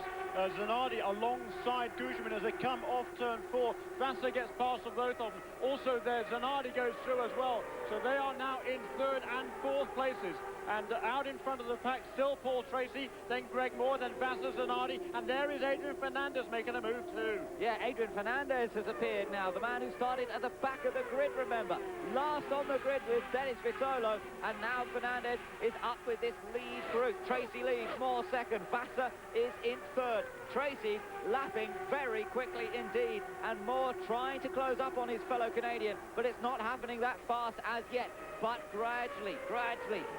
Zanardi alongside Gugelmin as they come off turn 4. Vasser gets past of both of them. Also there, Zanardi goes through as well. So they are now in third and fourth places. And out in front of the pack, still Paul Tracy, then Greg Moore, then Vasser, Zanardi, and there is Adrian Fernandez making a move too. Yeah, Adrian Fernandez has appeared now, the man who started at the back of the grid, remember. Last on the grid with Dennis Vitolo, and now Fernandez is up with this lead group. Tracy leads, Moore second, Vasser is in third. Tracy lapping very quickly indeed, and Moore trying to close up on his fellow Canadian, but it's not happening that fast as yet. but gradually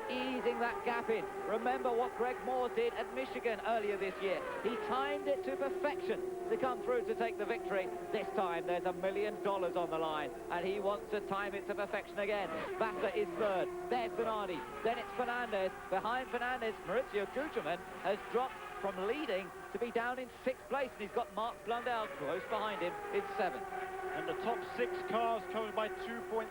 easing that gap in. Remember what Greg Moore did at Michigan earlier this year. He timed it to perfection to come through to take the victory. This time there's $1 million on the line, and he wants to time it to perfection again. Vassar is third, there's Zanardi, then it's Fernandez. Behind Fernandez, Maurizio Gugelmin has dropped from leading to be down in 6th place, and he's got Mark Blundell close behind him in 7th. And the top 6 cars covered by 2.7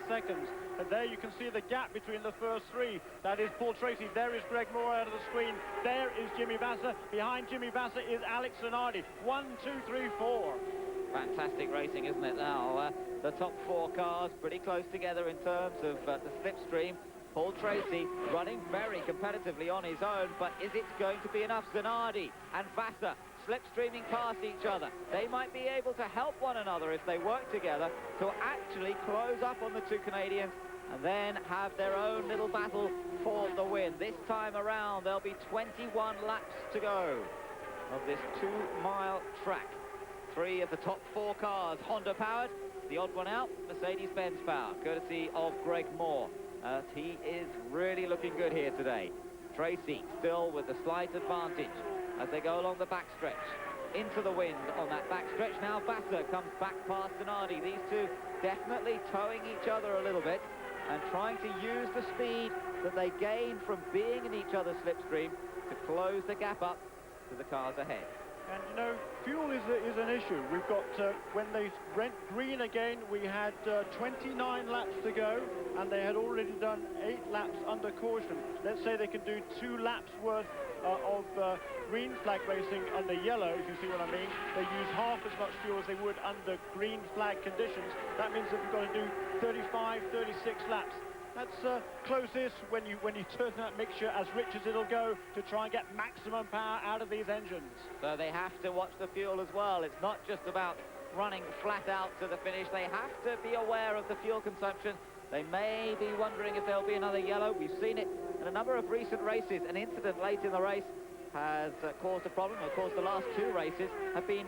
seconds. And there you can see the gap between the first 3. That is Paul Tracy. There is Greg Moore out of the screen. There is Jimmy Vassar. Behind Jimmy Vassar is Alex Zanardi. 1, 2, 3, 4. Fantastic racing, isn't it now? The top 4 cars pretty close together in terms of the slipstream. Paul Tracy running very competitively on his own, but is it going to be enough? Zanardi and Vassar slipstreaming past each other. They might be able to help one another if they work together to actually close up on the 2 Canadians and then have their own little battle for the win. This time around, there'll be 21 laps to go of this 2-mile track. 3 of the top 4 cars, Honda powered. The odd one out, Mercedes-Benz powered, courtesy of Greg Moore. He is really looking good here today. Tracy still with the slight advantage as they go along the backstretch. Into the wind on that backstretch. Now Vassar comes back past Zanardi. These two definitely towing each other a little bit and trying to use the speed that they gain from being in each other's slipstream to close the gap up to the cars ahead. And, you know, fuel is an issue. We've got, when they went green again, we had 29 laps to go, and they had already done 8 laps under caution. Let's say they can do 2 laps worth of green flag racing under yellow, if you see what I mean. They use half as much fuel as they would under green flag conditions. That means that we've got to do 35, 36 laps. That's closest when you turn that mixture as rich as it'll go to try and get maximum power out of these engines. So they have to watch the fuel as well. It's not just about running flat out to the finish. They have to be aware of the fuel consumption. They may be wondering if there'll be another yellow. We've seen it in a number of recent races. An incident late in the race has caused a problem. Of course, the last 2 races have been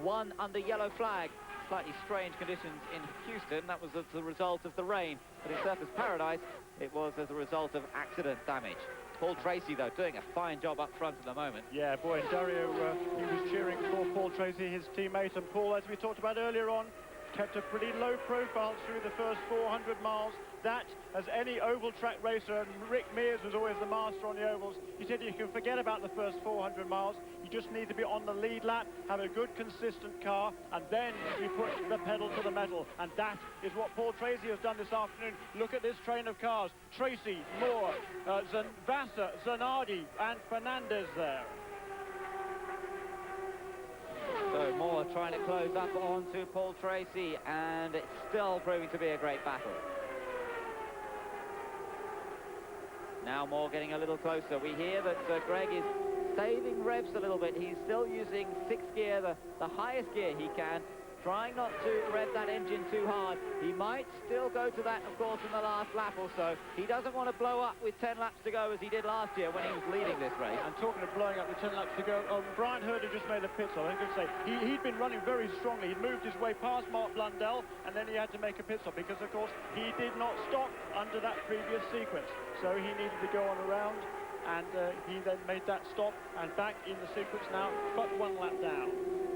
won under yellow flag. Slightly strange conditions in Houston. That was as a result of the rain, but in Surfers Paradise it was as a result of accident damage. Paul Tracy, though, doing a fine job up front at the moment. Yeah, boy, and Dario, he was cheering for Paul Tracy, his teammate, and Paul, as we talked about earlier on, kept a pretty low profile through the first 400 miles. That, as any oval track racer, and Rick Mears was always the master on the ovals, he said you can forget about the first 400 miles. You just need to be on the lead lap, have a good consistent car, and then you put the pedal to the metal. And that is what Paul Tracy has done this afternoon. Look at this train of cars. Tracy, Moore, Vassar, Zanardi, and Fernandez there. So Moore trying to close up onto Paul Tracy, and it's still proving to be a great battle. Now Moore getting a little closer. We hear that Greg is saving revs a little bit. He's still using 6th gear, the highest gear he can, trying not to rev that engine too hard. He might still go to that, of course, in the last lap or so. He doesn't want to blow up with 10 laps to go as he did last year when he was leading this race. And talking of blowing up with 10 laps to go, Brian Herder just made a pit stop. I could say he'd been running very strongly. He'd moved his way past Mark Blundell, and then he had to make a pit stop because, of course, he did not stop under that previous sequence. So he needed to go on around, and he then made that stop and back in the sequence now, but 1 lap down.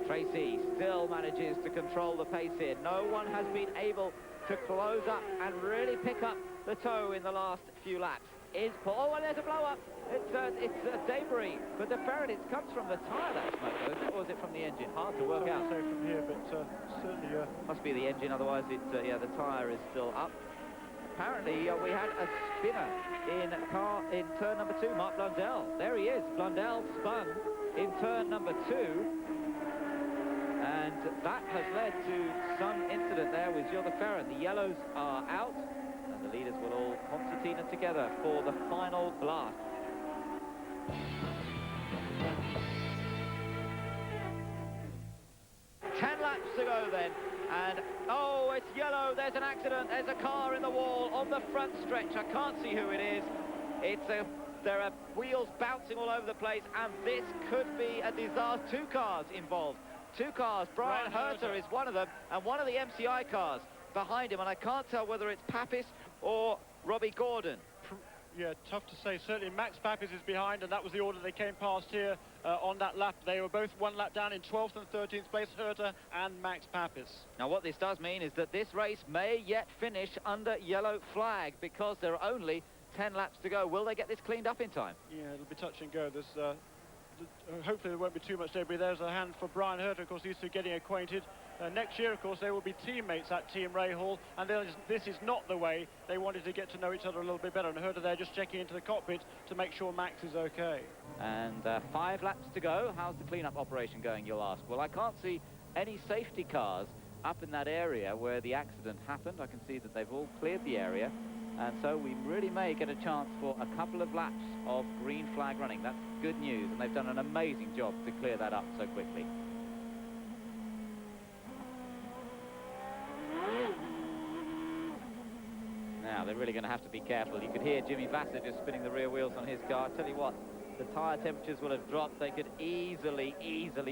Tracy still manages to control the pace here. No one has been able to close up and really pick up the tow in the last few laps. Is Paul? Oh, and there's a blow up. It's debris, but the ferret, it comes from the tyre, that smoke, or is it from the engine? Hard to work out. Say from here, but certainly must be the engine, otherwise yeah, the tyre is still up. Apparently, we had a spinner in turn number 2, Mark Blundell. There he is. Blundell spun in turn number 2. And that has led to some incident there with Gilles de Ferran. The yellows are out, and the leaders will all concertina together for the final blast. Ten laps to go then, and oh, it's yellow. There's an accident. There's a car in the wall on the front stretch. I can't see who it is. There are wheels bouncing all over the place, and this could be a disaster. 2 cars involved. 2 cars. Brian Herter is one of them, and one of the MCI cars behind him, and I can't tell whether it's Papis or Robbie Gordon. Yeah, tough to say. Certainly Max Papis is behind, and that was the order they came past here on that lap. They were both one lap down in 12th and 13th place, Herta and Max Papis. Now what this does mean is that this race may yet finish under yellow flag because there are only 10 laps to go. Will they get this cleaned up in time? Yeah, it'll be touch and go. There's hopefully there won't be too much debris. There's a hand for Brian Herta. Of course, these two getting acquainted. Next year, of course, they will be teammates at Team Rahal, and this is not the way. They wanted to get to know each other a little bit better, and Herta there just checking into the cockpit to make sure Max is okay. And 5 laps to go. How's the clean-up operation going, you'll ask? Well, I can't see any safety cars up in that area where the accident happened. I can see that they've all cleared the area, and so we really may get a chance for a couple of laps of green flag running. That's good news, and they've done an amazing job to clear that up so quickly. Now, they're really going to have to be careful. You could hear Jimmy Vasser just spinning the rear wheels on his car. I tell you what, the tyre temperatures will have dropped. They could easily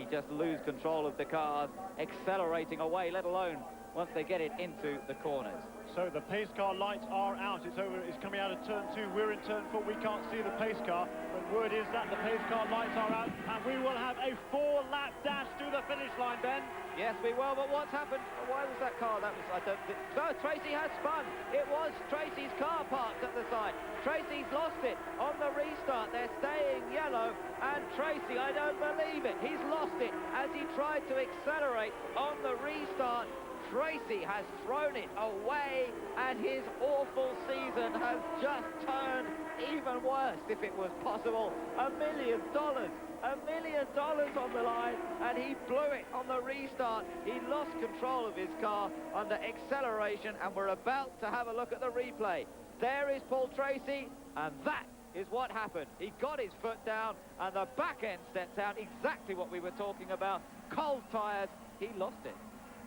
just lose control of the cars, accelerating away, let alone once they get it into the corners. So the pace car lights are out. It's over. It's coming out of turn 2. We're in turn 4. We can't see the pace car, but word is that the pace car lights are out, and we will have a 4-lap dash to the finish line, Ben. Yes, we will, but what's happened? Why was that car? That was, I don't think... No, Tracy has spun. It was Tracy's car parked at the side. Tracy's lost it on the restart. They're staying yellow, and Tracy, I don't believe it. He's lost it as he tried to accelerate on the restart. Tracy has thrown it away, and his awful season has just turned even worse, if it was possible. $1 million. $1 million on the line, and he blew it on the restart. He lost control of his car under acceleration, and we're about to have a look at the replay. There is Paul Tracy, and that is what happened. He got his foot down, and the back end stepped out. Exactly what we were talking about. Cold tyres. He lost it.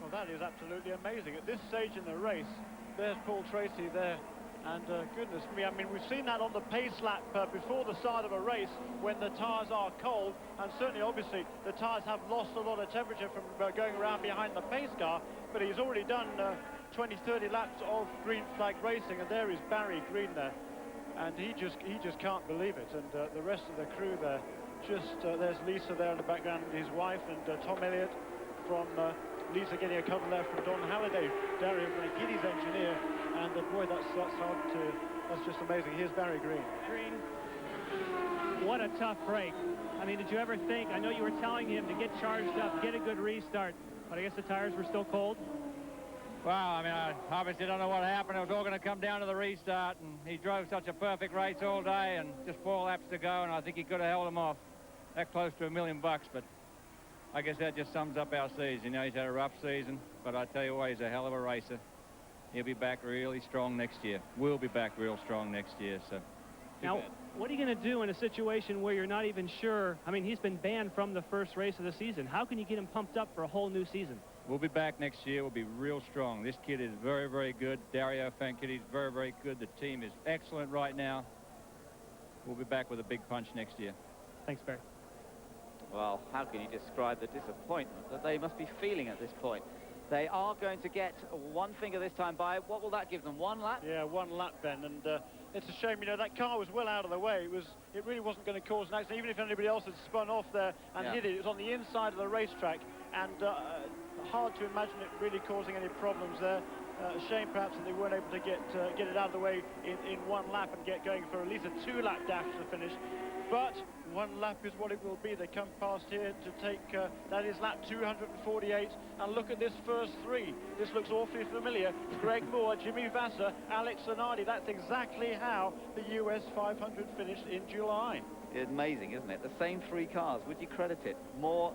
Well, that is absolutely amazing. At this stage in the race, there's Paul Tracy there. And goodness me, I mean, we've seen that on the pace lap before the start of a race when the tyres are cold. And certainly, obviously, the tyres have lost a lot of temperature from going around behind the pace car. But he's already done 20, 30 laps of green flag racing. And there is Barry Green there. And he just can't believe it. And the rest of the crew there, there's Lisa there in the background, his wife, and Tom Elliott from... Lisa getting a cover there from Don Halliday, Dario Franchitti's engineer, and boy, that's just amazing. Here's Barry Green. Green, what a tough break. I mean, did you ever think, I know you were telling him to get charged up, get a good restart, but I guess the tires were still cold? Well, I mean, I obviously don't know what happened. It was all going to come down to the restart, and he drove such a perfect race all day, and just 4 laps to go, and I think he could have held him off that close to $1 million, but I guess that just sums up our season. You know, he's had a rough season, but I tell you what, he's a hell of a racer. He'll be back really strong next year. We'll be back real strong next year, so... Now, what are you going to do in a situation where you're not even sure? I mean, he's been banned from the first race of the season. How can you get him pumped up for a whole new season? We'll be back next year. We'll be real strong. This kid is very, very good. Dario Franchitti's very, very good. The team is excellent right now. We'll be back with a big punch next year. Thanks, Barry. Well, how can you describe the disappointment that they must be feeling at this point? They are going to get one finger this time by. What will that give them? 1 lap? Yeah, 1 lap, Ben. And it's a shame, you know, that car was well out of the way. It really wasn't going to cause an accident, even if anybody else had spun off there and hit it. It was on the inside of the racetrack, and hard to imagine it really causing any problems there. A shame, perhaps, that they weren't able to get it out of the way in 1 lap and get going for at least a 2-lap dash to the finish. But 1 lap is what it will be. They come past here to take, that is lap 248. And look at this first 3. This looks awfully familiar. Greg Moore, Jimmy Vasser, Alex Zanardi. That's exactly how the US 500 finished in July. Amazing, isn't it? The same 3 cars. Would you credit it? Moore,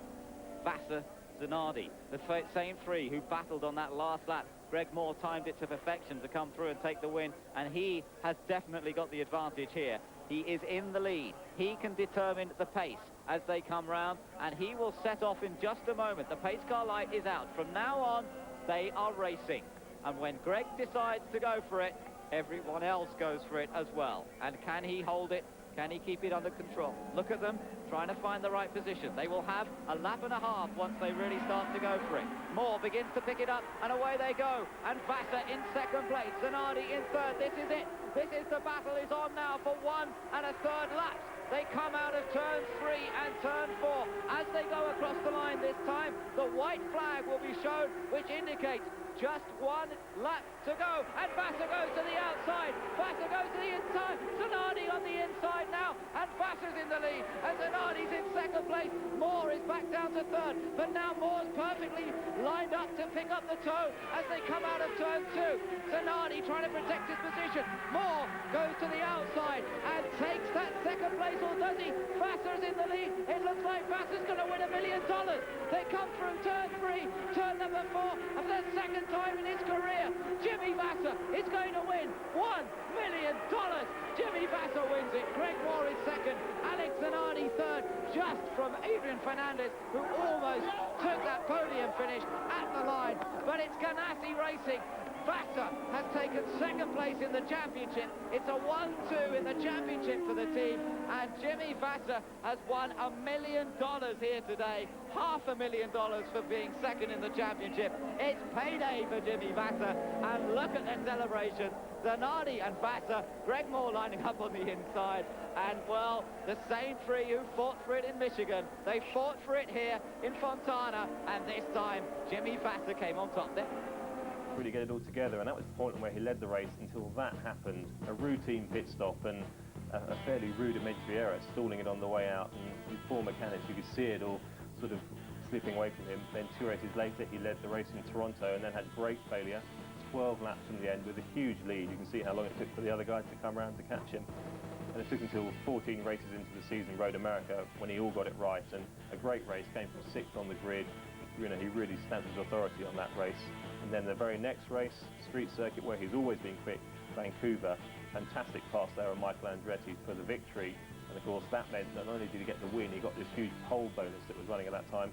Vasser, Zanardi. The same 3 who battled on that last lap. Greg Moore timed it to perfection to come through and take the win, and he has definitely got the advantage here. He is in the lead. He can determine the pace as they come round, and he will set off in just a moment. The pace car light is out. From now on, they are racing. And when Greg decides to go for it, everyone else goes for it as well. And can he hold it? Can he keep it under control? Look at them trying to find the right position. They will have a lap and a half once they really start to go for it. Moore begins to pick it up, and away they go. And Vasser in second place. Zanardi in third. This is it. This is the battle is on now for 1 1/3 laps. They come out of turn 3 and turn 4. As they go across the line this time, the white flag will be shown, which indicates just 1 lap to go. And Vassar goes to the outside. Vassar goes to the inside. Zanardi on the inside now. And Vassar's in the lead. And Zanardi's in second place. Moore is back down to third. But now Moore's perfectly lined up to pick up the toe as they come out of turn 2. Zanardi trying to protect his position. Moore goes to the outside and takes that second place, or does he? Vassar's in the lead. It looks like Vassar's going to win $1 million. They come through turn 3, turn number 4, and for the second time in his career, Jimmy Vassar is going to win $1 million. Jimmy Vassar wins it. Greg Moore is second. Alex Zanardi third, just from Adrian Fernandez, who almost took that podium finish at the line. But it's Ganassi Racing. Vassar has taken second place in the championship. It's a 1-2 in the championship for the team, and Jimmy Vassar has won $1 million here today. $500,000 for being second in the championship. It's payday for Jimmy Vassar, and look at the celebration. Zanardi and Vassar, Greg Moore lining up on the inside, and well, the same three who fought for it in Michigan, they fought for it here in Fontana, and this time Jimmy Vassar came on top there. Really get it all together, and that was the point where he led the race until that happened. A routine pit stop and a fairly rudimentary error, stalling it on the way out, and his poor mechanics, you could see it all sort of slipping away from him. Then 2 races later he led the race in Toronto and then had brake failure, 12 laps from the end with a huge lead. You can see how long it took for the other guys to come around to catch him. And it took until 14 races into the season, Road America, when he all got it right, and a great race, came from 6th on the grid. You know, he really stamped his authority on that race. And then the very next race, street circuit, where he's always been quick, Vancouver, fantastic pass there on Michael Andretti for the victory. And of course that meant not only did he get the win, he got this huge pole bonus that was running at that time,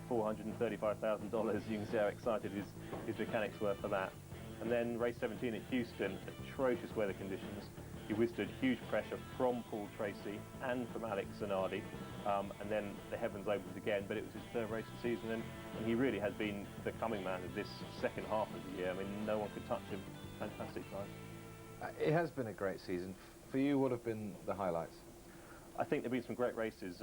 $435,000. You can see how excited his mechanics were for that. And then race 17 at Houston, atrocious weather conditions. He withstood huge pressure from Paul Tracy and from Alex Zanardi. And then the heavens opened again, but it was his third race of the season, and he really has been the coming man of this second half of the year. I mean, no one could touch him. Fantastic time. It has been a great season. For you, what have been the highlights? I think there have been some great races.